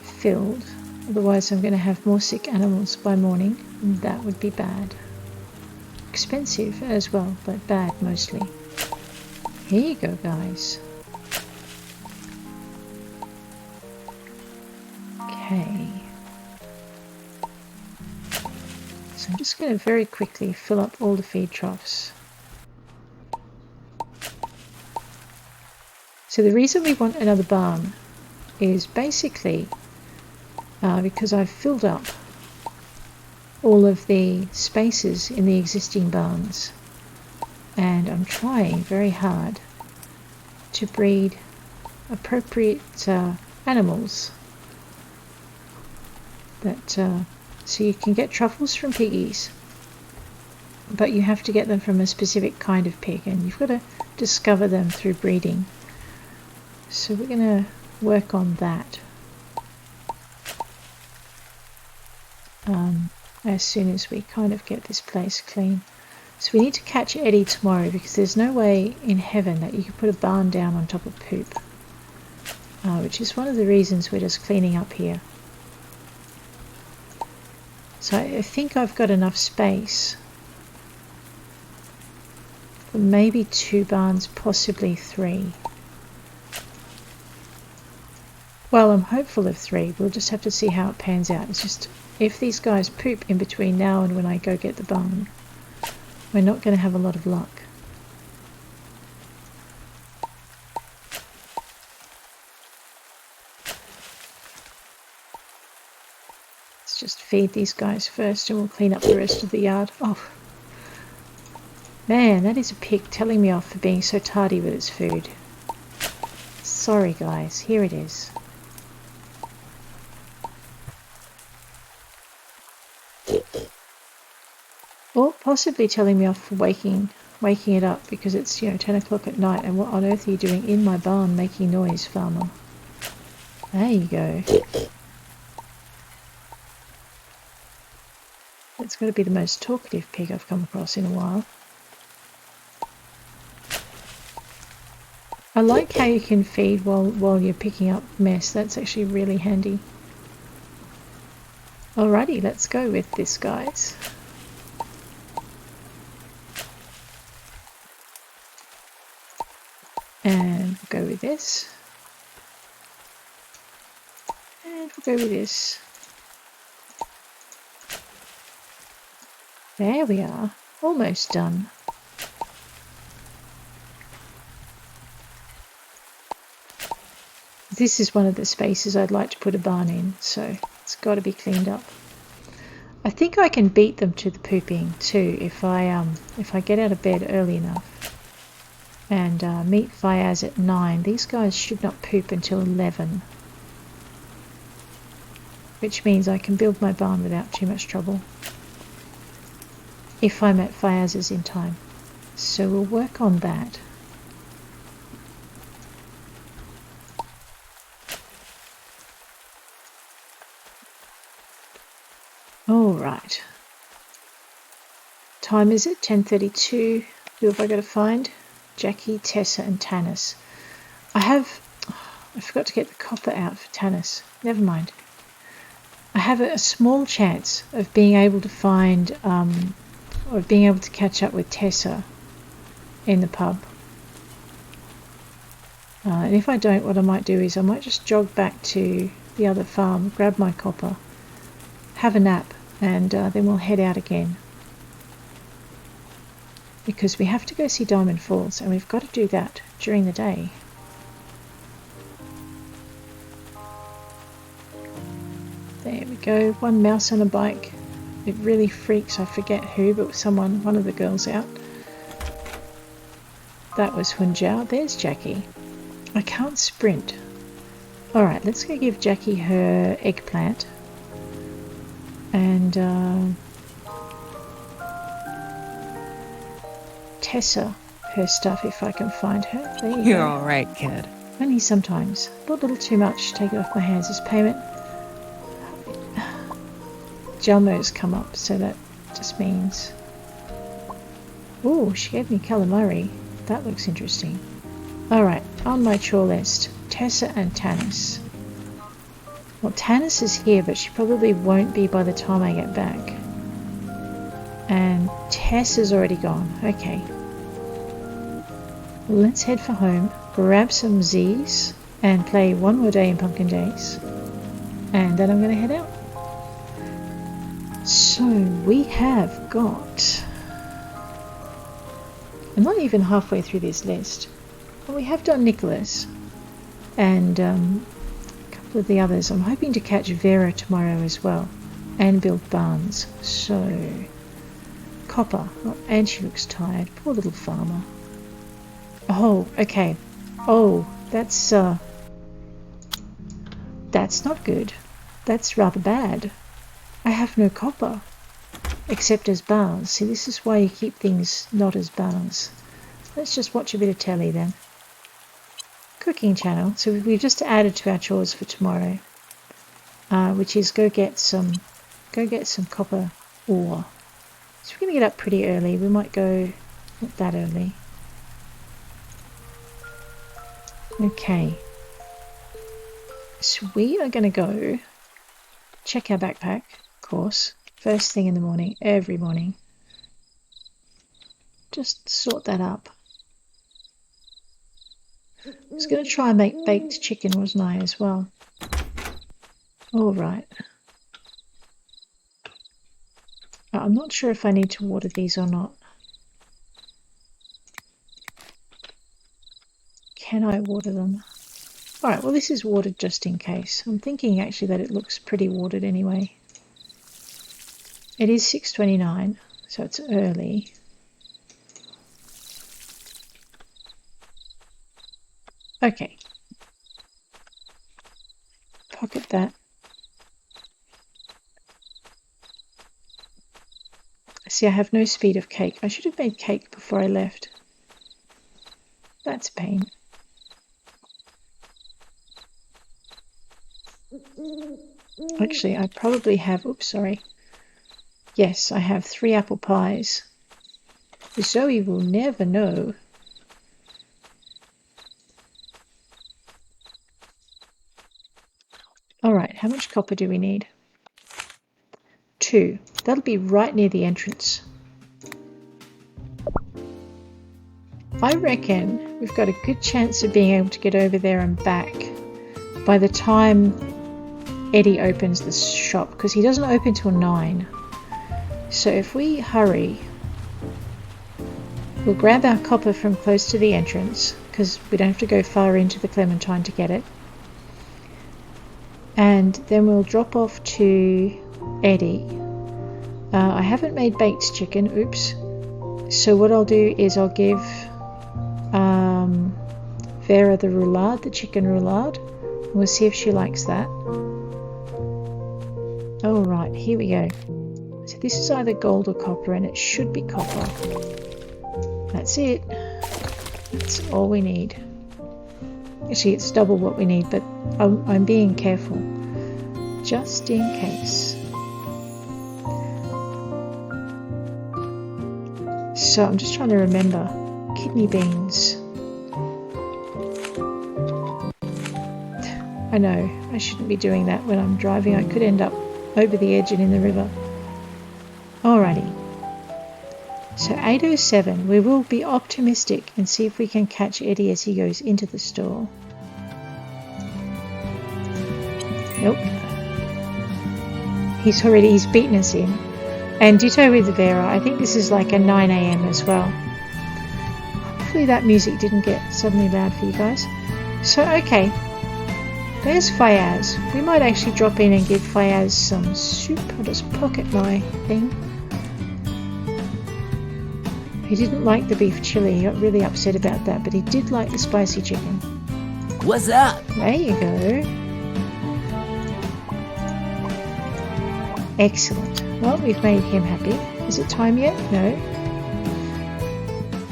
filled. Otherwise I'm going to have more sick animals by morning. And that would be bad. Expensive as well, but bad mostly. Here you go, guys. Okay. So I'm just going to very quickly fill up all the feed troughs. So the reason we want another barn is basically because I've filled up all of the spaces in the existing barns, and I'm trying very hard to breed appropriate animals that so you can get truffles from piggies, but you have to get them from a specific kind of pig, and you've got to discover them through breeding. So we're going to work on that as soon as we kind of get this place clean. So we need to catch Eddie tomorrow, because there's no way in heaven that you can put a barn down on top of poop, which is one of the reasons we're just cleaning up here. So I think I've got enough space for maybe 2 barns, possibly 3. Well, I'm hopeful of 3. We'll just have to see how it pans out. It's just, if these guys poop in between now and when I go get the barn, we're not going to have a lot of luck. Let's just feed these guys first and we'll clean up the rest of the yard. Oh, man, that is a pig telling me off for being so tardy with its food. Sorry guys, here it is. Or possibly telling me off for waking it up because it's, 10 o'clock at night, and what on earth are you doing in my barn making noise, farmer? There you go. It's got to be the most talkative pig I've come across in a while. I like how you can feed while you're picking up mess. That's actually really handy. Alrighty, let's go with this, guys. And we'll go with this. And think we'll go with this. There we are. Almost done. This is one of the spaces I'd like to put a barn in, so it's got to be cleaned up. I think I can beat them to the pooping too if I get out of bed early enough and meet Fayaz at 9. These guys should not poop until 11, which means I can build my barn without too much trouble if I'm at Fayaz's in time. So we'll work on that. All right. Time is it? 10:32. Who have I got to find? Jackie, Tessa and Tanis. I forgot to get the copper out for Tanis. Never mind. I have a small chance of being able to find, or being able to catch up with Tessa in the pub. And if I don't, what I might do is I might just jog back to the other farm, grab my copper, have a nap, and then we'll head out again. Because we have to go see Diamond Falls, and we've got to do that during the day. There we go, one mouse on a bike. It really freaks, I forget who, but one of the girls out. That was Hunjiao. There's Jackie. I can't sprint. Alright, let's go give Jackie her eggplant. And Tessa her stuff if I can find her. There you You're go. alright, kid. Only sometimes. A little too much. Take it off my hands as payment. Jelmo's come up, so that just means... Ooh, she gave me calamari. That looks interesting. Alright, on my chore list. Tessa and Tanis. Well, Tanis is here, but she probably won't be by the time I get back. And Tess is already gone. Okay. Well, let's head for home, grab some Z's, and play one more day in Pumpkin Days. And then I'm going to head out. So we have got... I'm not even halfway through this list. Well, we have done Nicholas and a couple of the others. I'm hoping to catch Vera tomorrow as well and build barns. So copper. Oh, and she looks tired. Poor little farmer. Oh, okay. Oh, that's not good. That's rather bad. I have no copper, except as barns. See, this is why you keep things not as barns. Let's just watch a bit of telly then. Cooking channel. So we've just added to our chores for tomorrow, which is go get some copper ore. So we're going to get up pretty early. We might go not that early. Okay. So we are going to go check our backpack. Course, first thing in the morning, every morning. Just sort that up. I was going to try and make baked chicken, wasn't I, as well? All right. I'm not sure if I need to water these or not. Can I water them? All right, well, this is watered just in case. I'm thinking actually that it looks pretty watered anyway. It is 6:29, so it's early. Okay. Pocket that. See, I have no speed of cake. I should have made cake before I left. That's a pain. Actually, I probably have... Oops, sorry. Yes, I have 3 apple pies. Zoe will never know. Alright, how much copper do we need? 2. That'll be right near the entrance. I reckon we've got a good chance of being able to get over there and back by the time Eddie opens the shop, because he doesn't open till 9. So if we hurry, we'll grab our copper from close to the entrance, because we don't have to go far into the Clementine to get it. And then we'll drop off to Eddie. I haven't made baked chicken, oops. So what I'll do is I'll give Vera the roulade, the chicken roulade. We'll see if she likes that. Alright, here we go. So this is either gold or copper, and it should be copper. That's it. That's all we need. Actually, it's double what we need, but I'm being careful. Just in case. So I'm just trying to remember. Kidney beans. I know, I shouldn't be doing that when I'm driving. I could end up over the edge and in the river. Alrighty. So 8:07, we will be optimistic and see if we can catch Eddie as he goes into the store. Nope. He's beaten us in. And ditto with Vera. I think this is like a 9 AM as well. Hopefully that music didn't get suddenly loud for you guys. So, okay. There's Fayaz. We might actually drop in and give Fayaz some soup. I'll just pocket my thing. He didn't like the beef chili. He got really upset about that, but he did like the spicy chicken. What's up? There you go. Excellent. Well, we've made him happy. Is it time yet? No.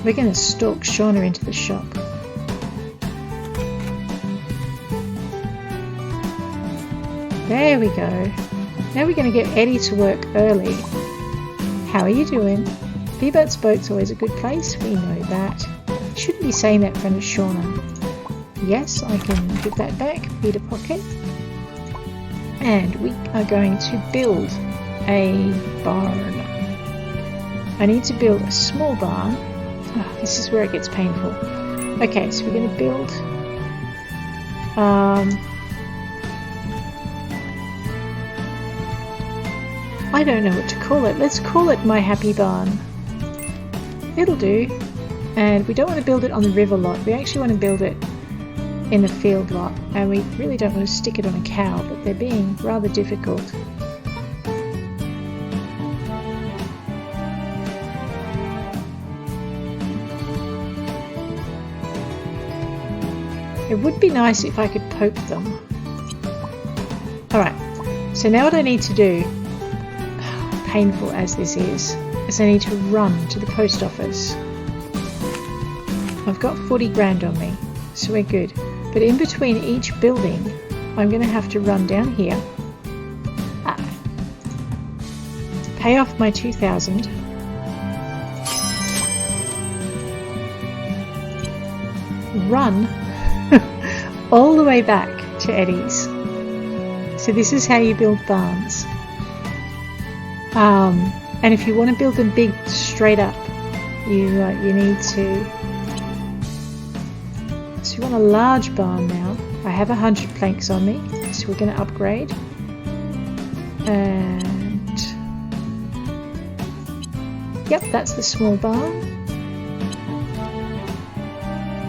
We're going to stalk Shauna into the shop. There we go. Now we're going to get Eddie to work early. How are you doing? V-Boat's boat's always a good place. We know that. Shouldn't be saying that in front of Shauna. Yes, I can give that back. Peter Pocket. And we are going to build a barn. I need to build a small barn. Oh, this is where it gets painful. Okay, so we're going to build I don't know what to call it. Let's call it my happy barn. It'll do. And we don't want to build it on the river lot. We actually want to build it in the field lot. And we really don't want to stick it on a cow, but they're being rather difficult. It would be nice if I could poke them. Alright, so now what I need to do, painful as this is I need to run to the post office. I've got 40 grand on me, so we're good. But in between each building, I'm going to have to run down here, pay off my 2,000, run all the way back to Eddie's. So this is how you build barns. And if you want to build them big straight up, you need to. So you want a large barn now. I have 100 planks on me, so we're going to upgrade. And yep, that's the small barn.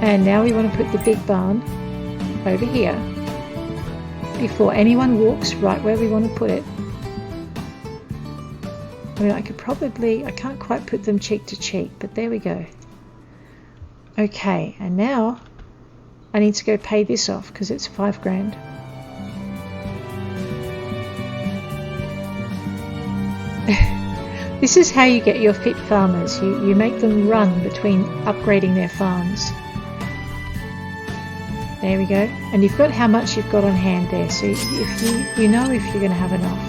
And now we want to put the big barn over here before anyone walks right where we want to put it. I mean, I can't quite put them cheek to cheek, but there we go. Okay, and now I need to go pay this off because it's 5 grand. This is how you get your fit farmers. You make them run between upgrading their farms. There we go. And you've got how much you've got on hand there, so if you know if you're going to have enough.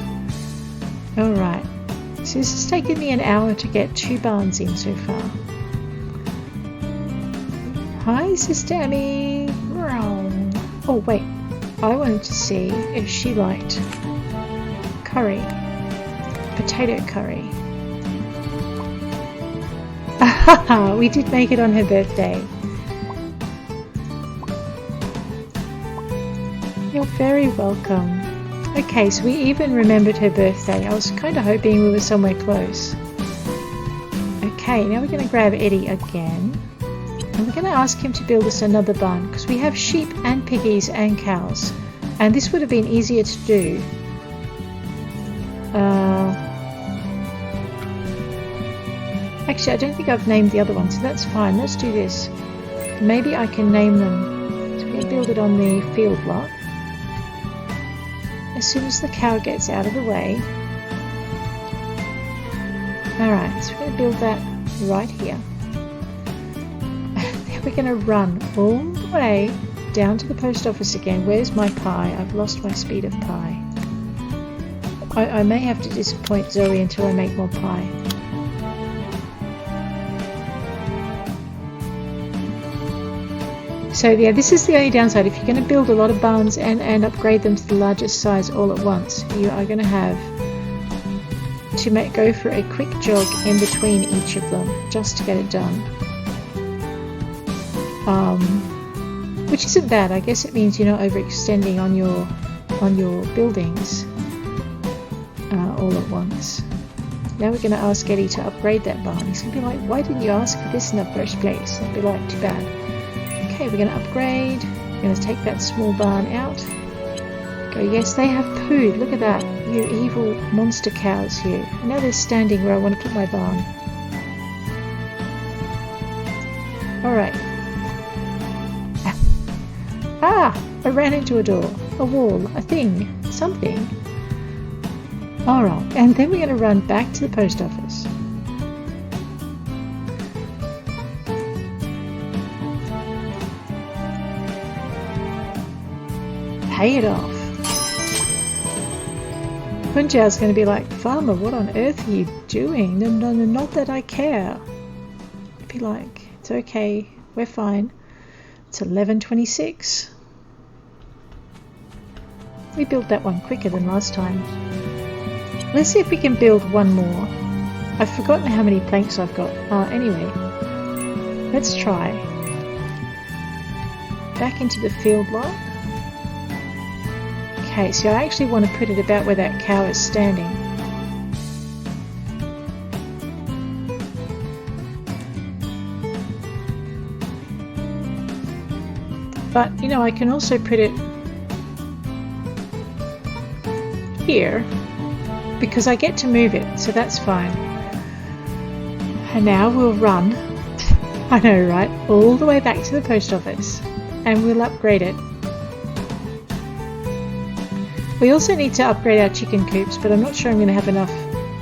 All right. So this has taken me an hour to get 2 barns in so far. Hi, Sister Emmy. Oh, wait. I wanted to see if she liked curry. Potato curry. We did make it on her birthday. You're very welcome. Okay, so we even remembered her birthday. I was kind of hoping we were somewhere close. Okay, now we're going to grab Eddie again. And we're going to ask him to build us another barn because we have sheep and piggies and cows. And this would have been easier to do. Actually, I don't think I've named the other one, so that's fine. Let's do this. Maybe I can name them. So we're going to build it on the field lot. As soon as the cow gets out of the way. Alright, so we're going to build that right here. Then we're going to run all the way down to the post office again. Where's my pie? I've lost my speed of pie. I may have to disappoint Zoe until I make more pie. So yeah, this is the only downside. If you're going to build a lot of barns and upgrade them to the largest size all at once, you are going to have to go for a quick jog in between each of them just to get it done. Which isn't bad. I guess it means you're not overextending on your buildings all at once. Now we're going to ask Eddie to upgrade that barn. He's going to be like, why didn't you ask for this in the first place? I'd be like, too bad. Okay, we're going to upgrade. We're going to take that small barn out. Go, yes, they have pooed. Look at that. You evil monster cows here. Now they're standing where I want to put my barn. Alright. Ah! I ran into a door. A wall. A thing. Something. Alright, and then we're going to run back to the post office. Pay it off. Punjab's going to be like, Farmer, what on earth are you doing? No, not that I care. I'd be like, it's okay, we're fine. It's 11:26. We built that one quicker than last time. Let's see if we can build one more. I've forgotten how many planks I've got. Anyway, let's try. Back into the field lot. Okay, so I actually want to put it about where that cow is standing. But, you know, I can also put it here because I get to move it, so that's fine. And now we'll run, I know, right, all the way back to the post office and we'll upgrade it. We also need to upgrade our chicken coops, but I'm not sure I'm going to have enough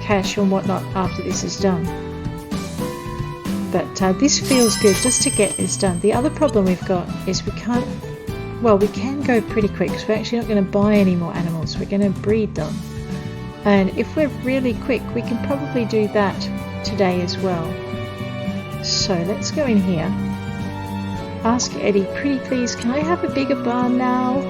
cash and whatnot after this is done. But this feels good just to get this done. The other problem we've got is we can't, well, we can go pretty quick because we're actually not going to buy any more animals. We're going to breed them. And if we're really quick, we can probably do that today as well. So let's go in here. Ask Eddie, pretty please, can I have a bigger barn now?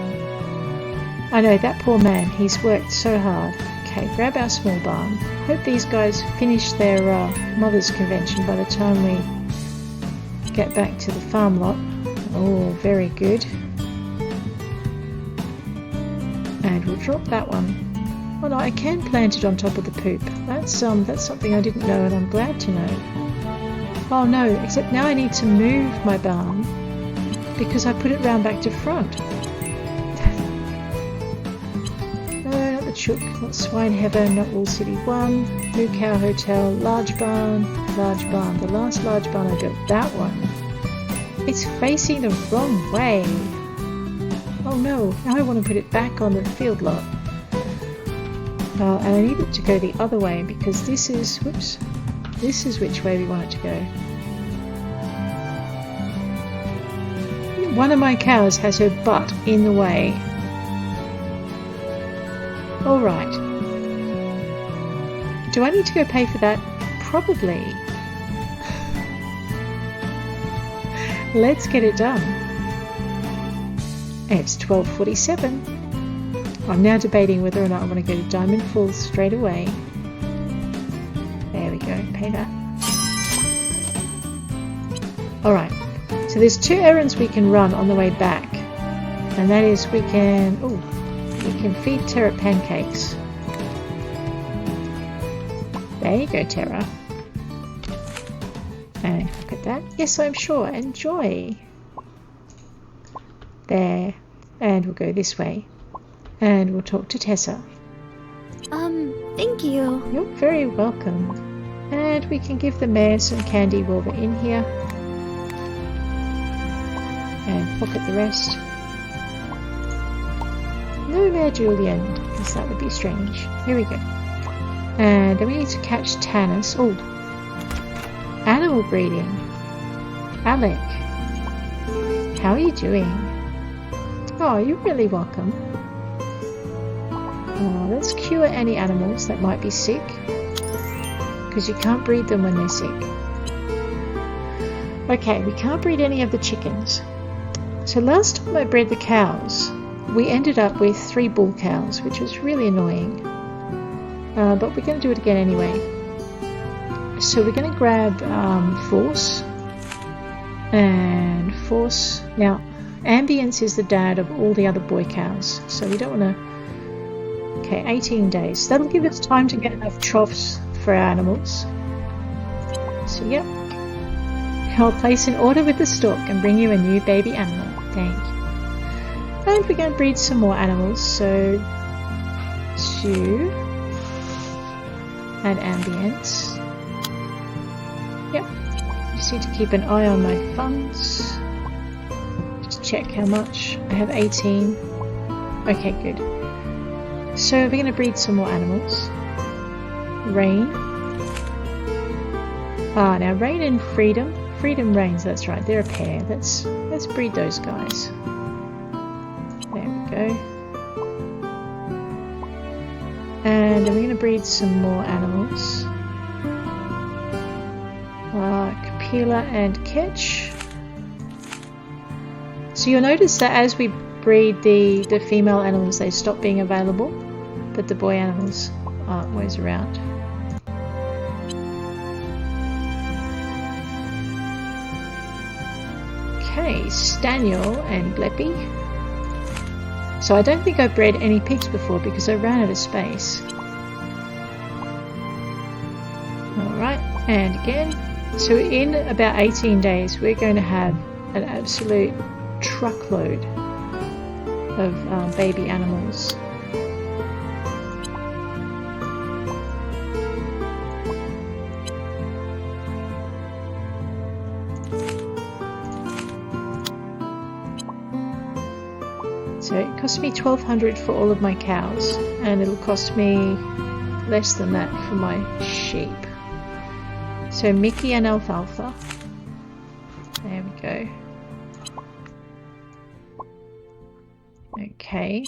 I know, that poor man, he's worked so hard. Okay, grab our small barn. Hope these guys finish their mother's convention by the time we get back to the farm lot. Oh, very good. And we'll drop that one. Oh no, I can plant it on top of the poop. That's something I didn't know and I'm glad to know. Oh no, except now I need to move my barn because I put it round back to front. Chook, not Swine Heaven, not Wool City 1, New Cow Hotel, large barn, large barn. The last large barn I built, that one. It's facing the wrong way. Oh no, now I want to put it back on the field lot. And I need it to go the other way because this is, whoops, this is which way we want it to go. One of my cows has her butt in the way. Alright. Do I need to go pay for that? Probably. Let's get it done. It's 12:47. I'm now debating whether or not I want to go to Diamond Falls straight away. There we go, pay that. Alright, so there's two errands we can run on the way back. And that is we can... Oh, We can feed Terra pancakes. There you go, Terra. And look at that. Yes, I'm sure. Enjoy. There. And we'll go this way. And we'll talk to Tessa. Thank you. You're very welcome. And we can give the mayor some candy while we're in here. And pocket the rest. No Mayor Julian, because that would be strange. Here we go. And then we need to catch Tanis. Oh, animal breeding. Alec, how are you doing? Oh, you're really welcome. Let's cure any animals that might be sick, because you can't breed them when they're sick. Okay, we can't breed any of the chickens. So last time I bred the cows, we ended up with 3 bull cows, which was really annoying. But we're going to do it again anyway. So we're going to grab Force. And Force. Now, Ambience is the dad of all the other boy cows. So we don't want to... Okay, 18 days. That'll give us time to get enough troughs for our animals. So, yep. I'll place an order with the stork and bring you a new baby animal. Thank you. And we're going to breed some more animals. So, 2. And Ambience. Yep. Just need to keep an eye on my funds. Just check how much. I have 18. Okay, good. So we're going to breed some more animals. Rain. Now Rain and Freedom. Freedom Rains, that's right. They're a pair. Let's breed those guys. There we go. And then we're going to breed some more animals. Capilla and Ketch. So you'll notice that as we breed the female animals, they stop being available, but the boy animals aren't always around. Okay, Staniel and Bleppy. So I don't think I bred any pigs before because I ran out of space. Alright, and again. So in about 18 days we're going to have an absolute truckload of baby animals. So it cost me 1,200 for all of my cows, and it'll cost me less than that for my sheep. So Mickey and Alfalfa. There we go. Okay.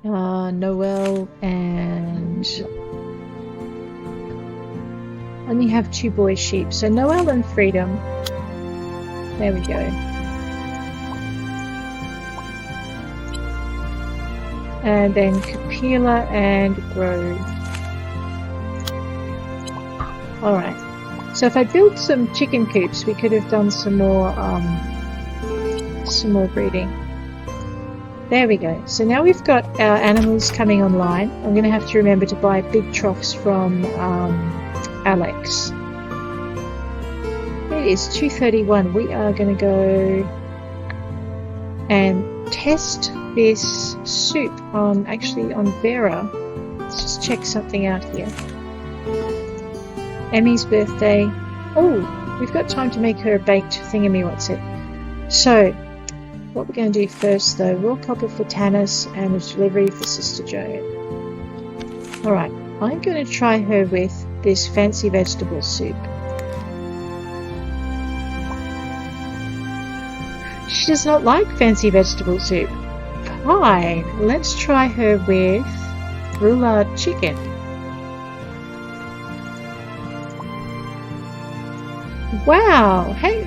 Noel and... I only have 2 boy sheep. So Noel and Freedom. There we go. And then Capilla and Grove. Alright. So if I built some chicken coops, we could have done some more breeding. There we go. So now we've got our animals coming online. I'm going to have to remember to buy big troughs from Alex. It is 2:31. We are going to go and test this soup on Vera. Let's just check something out here. Emmy's birthday. Oh, we've got time to make her a baked thingamywhatsit. So, what we're going to do first though, raw copper for Tanis and a delivery for Sister Joan. Alright, I'm going to try her with this fancy vegetable soup. She does not like fancy vegetable soup. Fine, let's try her with roulade chicken. Wow, hey,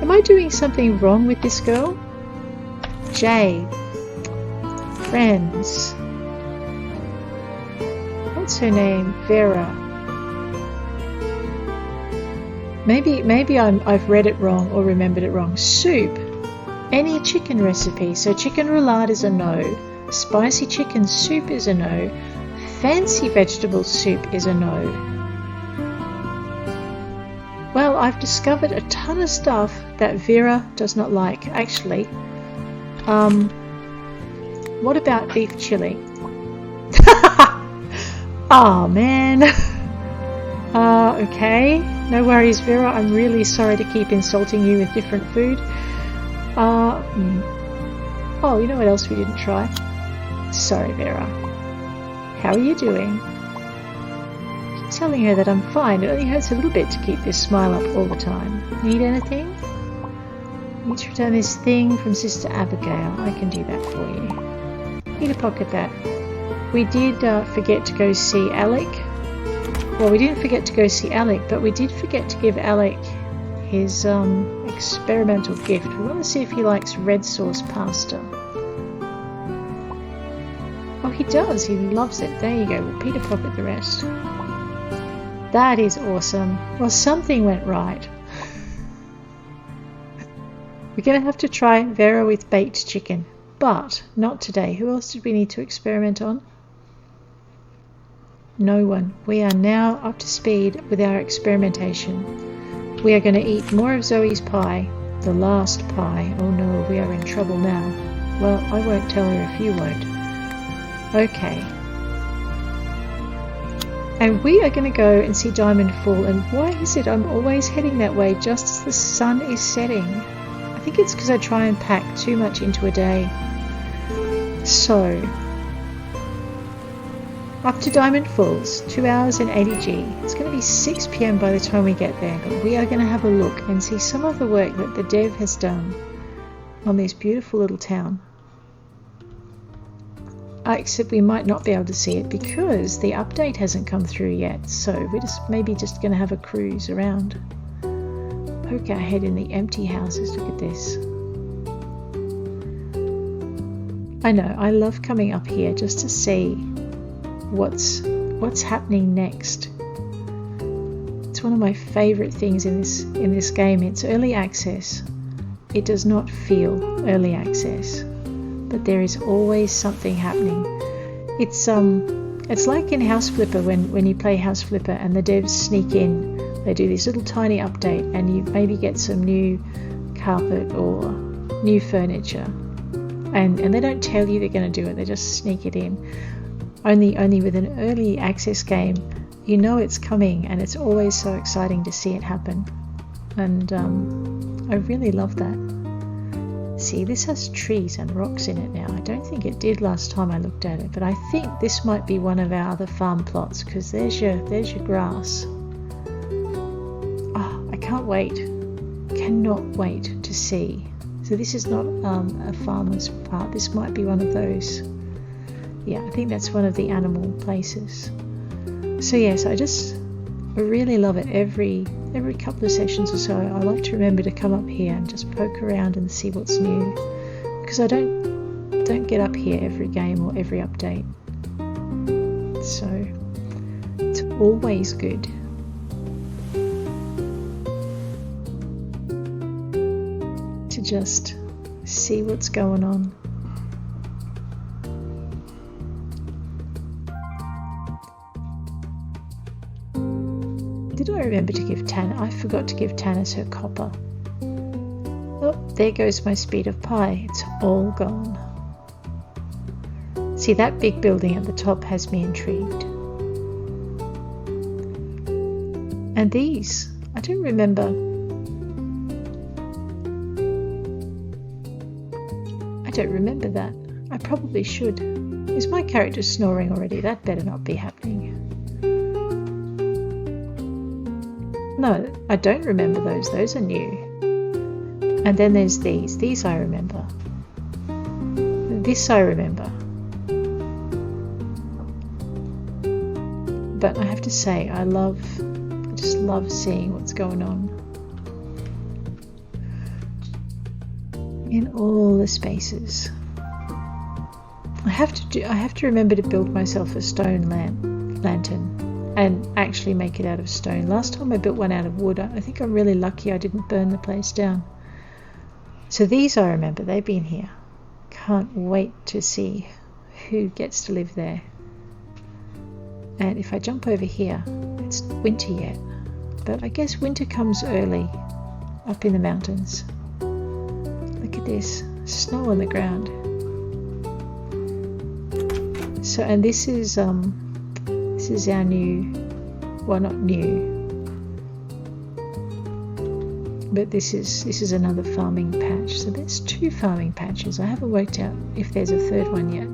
am I doing something wrong with this girl? Jay, friends. What's her name? Vera. Maybe I've read it wrong or remembered it wrong. Soup. Any chicken recipe. So chicken roulade is a no. Spicy chicken soup is a no. Fancy vegetable soup is a no. Well, I've discovered a ton of stuff that Vera does not like. Actually, what about beef chili? Oh man. Okay, no worries Vera, I'm really sorry to keep insulting you with different food. Oh, you know what else we didn't try? Sorry Vera. How are you doing? Keep telling her that I'm fine. It only hurts a little bit to keep this smile up all the time. Need anything? Need to return this thing from Sister Abigail. I can do that for you. Need to pocket that. We did forget to go see Alec. Well, we didn't forget to go see Alec, but we did forget to give Alec his experimental gift. We want to see if he likes red sauce pasta. Oh, he does. He loves it. There you go. We'll Peter pocket the rest. That is awesome. Well, something went right. We're going to have to try Vera with baked chicken, but not today. Who else did we need to experiment on? No one. We are now up to speed with our experimentation. We are going to eat more of Zoe's pie, the last pie. Oh no, we are in trouble now. Well, I won't tell her if you won't. Okay. And we are going to go and see Diamond Fall. And why is it I'm always heading that way just as the sun is setting? I think it's because I try and pack too much into a day. So, up to Diamond Falls, 2 hours and 80G. It's going to be 6 PM by the time we get there, but we are going to have a look and see some of the work that the dev has done on this beautiful little town. Except we might not be able to see it because the update hasn't come through yet, so we're maybe just going to have a cruise around. Poke our head in the empty houses. Look at this. I know, I love coming up here just to see what's happening next. It's one of my favorite things in this game. It's early access. It does not feel early access, but there is always something happening. It's like in House Flipper when you play House Flipper and the devs sneak in. They do this little tiny update and you maybe get some new carpet or new furniture, and they don't tell you they're going to do it. They just sneak it in. Only with an early access game, you know it's coming, and it's always so exciting to see it happen. And I really love that. See, this has trees and rocks in it now. I don't think it did last time I looked at it, but I think this might be one of our other farm plots because there's your grass. Oh, I can't wait. Cannot wait to see. So this is not a farmer's part. This might be one of those. Yeah, I think that's one of the animal places. So yes, I really love it. Every couple of sessions or so, I like to remember to come up here and just poke around and see what's new, because I don't get up here every game or every update. So it's always good. To just see what's going on. Did I remember to give Tannis? I forgot to give Tannis her copper. Oh, there goes my speed of pie. It's all gone. See, that big building at the top has me intrigued. And these, I don't remember. I don't remember that. I probably should. Is my character snoring already? That better not be happening. No, I don't remember those. Those are new. And then there's these. These I remember. This I remember. But I have to say, I just love seeing what's going on in all the spaces. I have to remember to build myself a stone lantern. And actually make it out of stone. Last time I built one out of wood. I think I'm really lucky I didn't burn the place down. So these I remember, they've been here. Can't wait to see who gets to live there. And if I jump over here, it's winter yet. But I guess winter comes early up in the mountains. Look at this, snow on the ground. So, and this is our new, well, not new, but this is another farming patch. So there's 2 farming patches. I haven't worked out if there's a third one yet.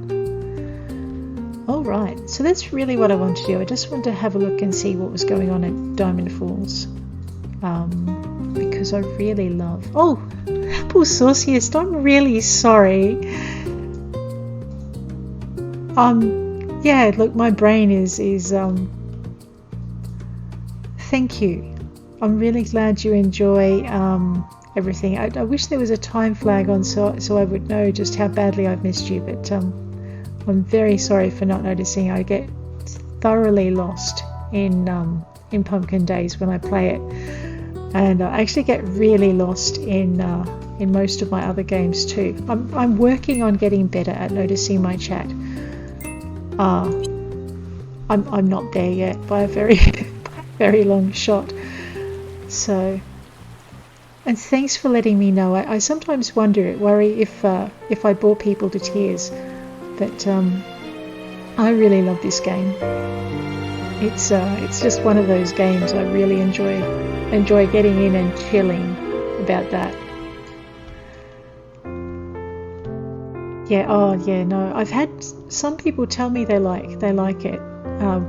All right, so that's really what I wanted to do. I just wanted to have a look and see what was going on at Diamond Falls, because I really love. Oh, Apple Sauciest, I'm really sorry. Yeah, look, my brain is thank you. I'm really glad you enjoy everything. I wish there was a time flag on so I would know just how badly I've missed you, but I'm very sorry for not noticing. I get thoroughly lost in Pumpkin Days when I play it, and I actually get really lost in most of my other games too. I'm working on getting better at noticing my chat. I'm not there yet by a very very long shot. So, and thanks for letting me know. I sometimes worry if I bore people to tears, but I really love this game. It's just one of those games I really enjoy getting in and chilling about that. Yeah, oh yeah, no, I've had some people tell me they like it,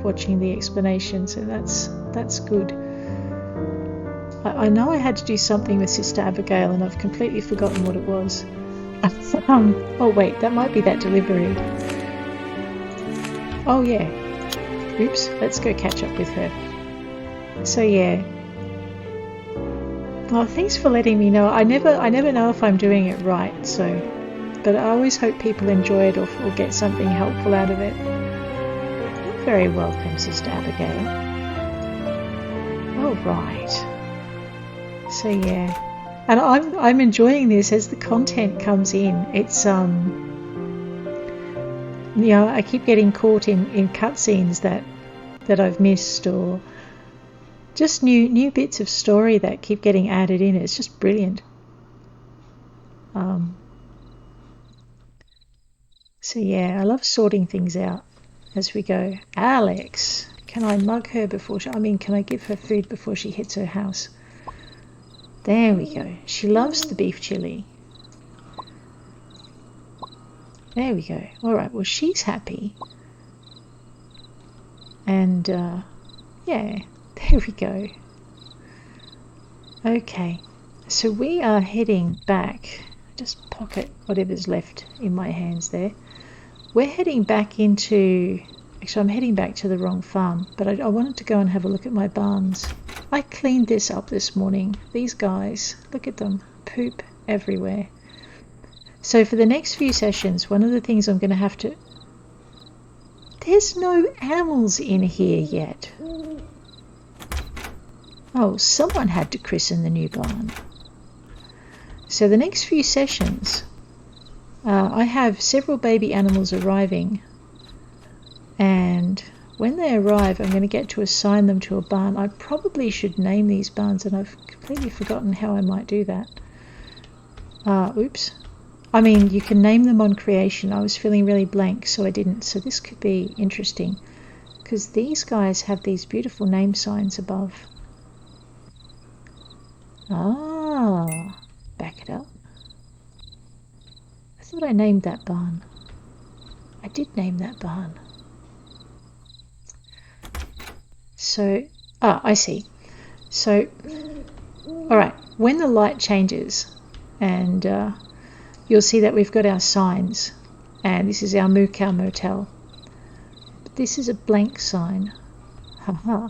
watching the explanation, so that's good. I know I had to do something with Sister Abigail and I've completely forgotten what it was. Oh wait, that might be that delivery. Oh yeah. Oops, let's go catch up with her. So yeah. Oh, thanks for letting me know. I never know if I'm doing it right, so, but I always hope people enjoy it or get something helpful out of it. You're very welcome, Sister Abigail. All right. So yeah, and I'm enjoying this as the content comes in. It's I keep getting caught in cutscenes that I've missed, or just new bits of story that keep getting added in. It's just brilliant. So yeah, I love sorting things out as we go. Alex, can I mug her before can I give her food before she hits her house? There we go. She loves the beef chili. There we go. All right, well, she's happy. And, yeah, there we go. Okay, so we are heading back. Just pocket whatever's left in my hands there. We're heading back into... Actually, I'm heading back to the wrong farm, but I wanted to go and have a look at my barns. I cleaned this up this morning. These guys, look at them, poop everywhere. So for the next few sessions, one of the things I'm going to have to... There's no animals in here yet. Oh, someone had to christen the new barn. So the next few sessions, I have several baby animals arriving, and when they arrive I'm going to get to assign them to a barn. I probably should name these barns, and I've completely forgotten how I might do that. Oops. I mean, you can name them on creation. I was feeling really blank, so I didn't. So this could be interesting, because these guys have these beautiful name signs above. Back it up. I thought I named that barn. I did name that barn. So, I see. So, alright, when the light changes, and you'll see that we've got our signs, and this is our Moo Cow Motel. But this is a blank sign. Haha.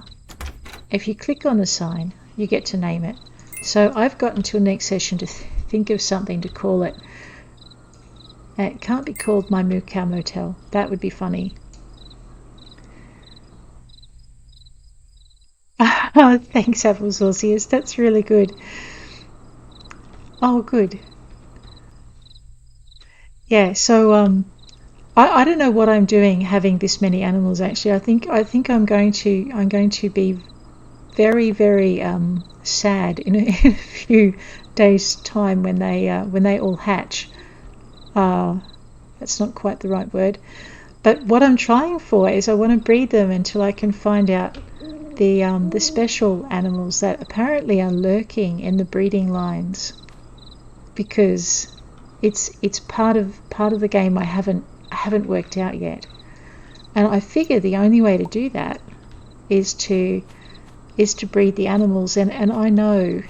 If you click on the sign, you get to name it. So I've got until next session to think of something to call it. It can't be called my Moo Cow Motel. That would be funny. Oh, thanks, Apple Sauciest. That's really good. Oh, good. yeah, so I don't know what I'm doing having this many animals actually. I think I'm going to be very, very sad in in a few days' time when they all hatch. That's not quite the right word. But what I'm trying for is I want to breed them until I can find out the special animals that apparently are lurking in the breeding lines, because it's part of the game I haven't worked out yet. And I figure the only way to do that is to breed the animals, and I know,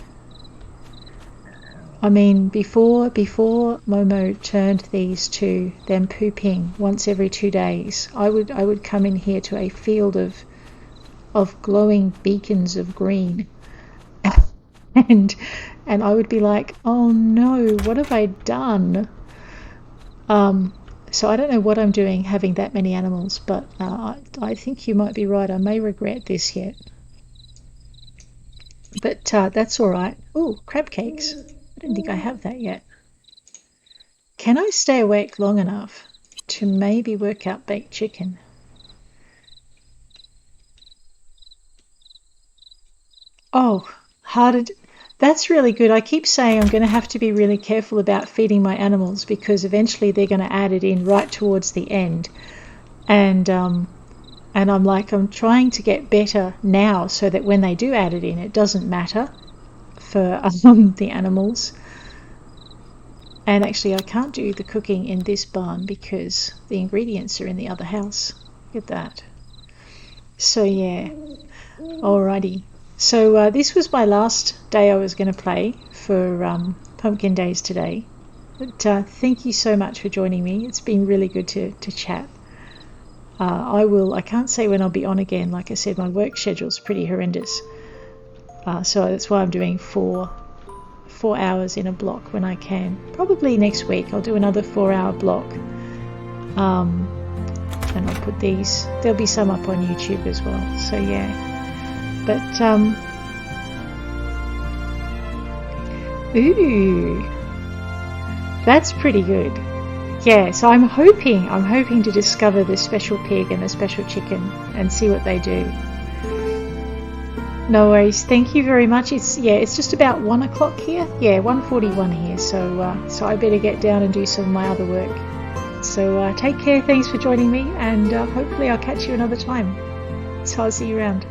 I mean, before Momo turned these to them pooping once every 2 days, I would come in here to a field of glowing beacons of green, and I would be like, oh no, what have I done? So I don't know what I'm doing having that many animals, but I think you might be right. I may regret this yet, but that's all right. Oh, crab cakes. I don't think I have that yet. Can I stay awake long enough to maybe work out baked chicken? Oh, hearted. That's really good. I keep saying I'm going to have to be really careful about feeding my animals because eventually they're going to add it in right towards the end. And I'm like, I'm trying to get better now so that when they do add it in, it doesn't matter for the animals. And actually, I can't do the cooking in this barn because the ingredients are in the other house. Look at that. So yeah, alrighty. So this was my last day I was going to play for Pumpkin Days today. But thank you so much for joining me. It's been really good to chat. I can't say when I'll be on again. Like I said, my work schedule's pretty horrendous. So that's why I'm doing four hours in a block when I can. Probably next week I'll do another 4-hour block. And I'll put these, there'll be some up on YouTube as well. So yeah. But ooh, that's pretty good. Yeah, so I'm hoping to discover the special pig and the special chicken and see what they do. No worries. Thank you very much. It's just about 1 o'clock here. Yeah, 1:41 here. So I better get down and do some of my other work. So take care. Thanks for joining me, and hopefully I'll catch you another time. So I'll see you around.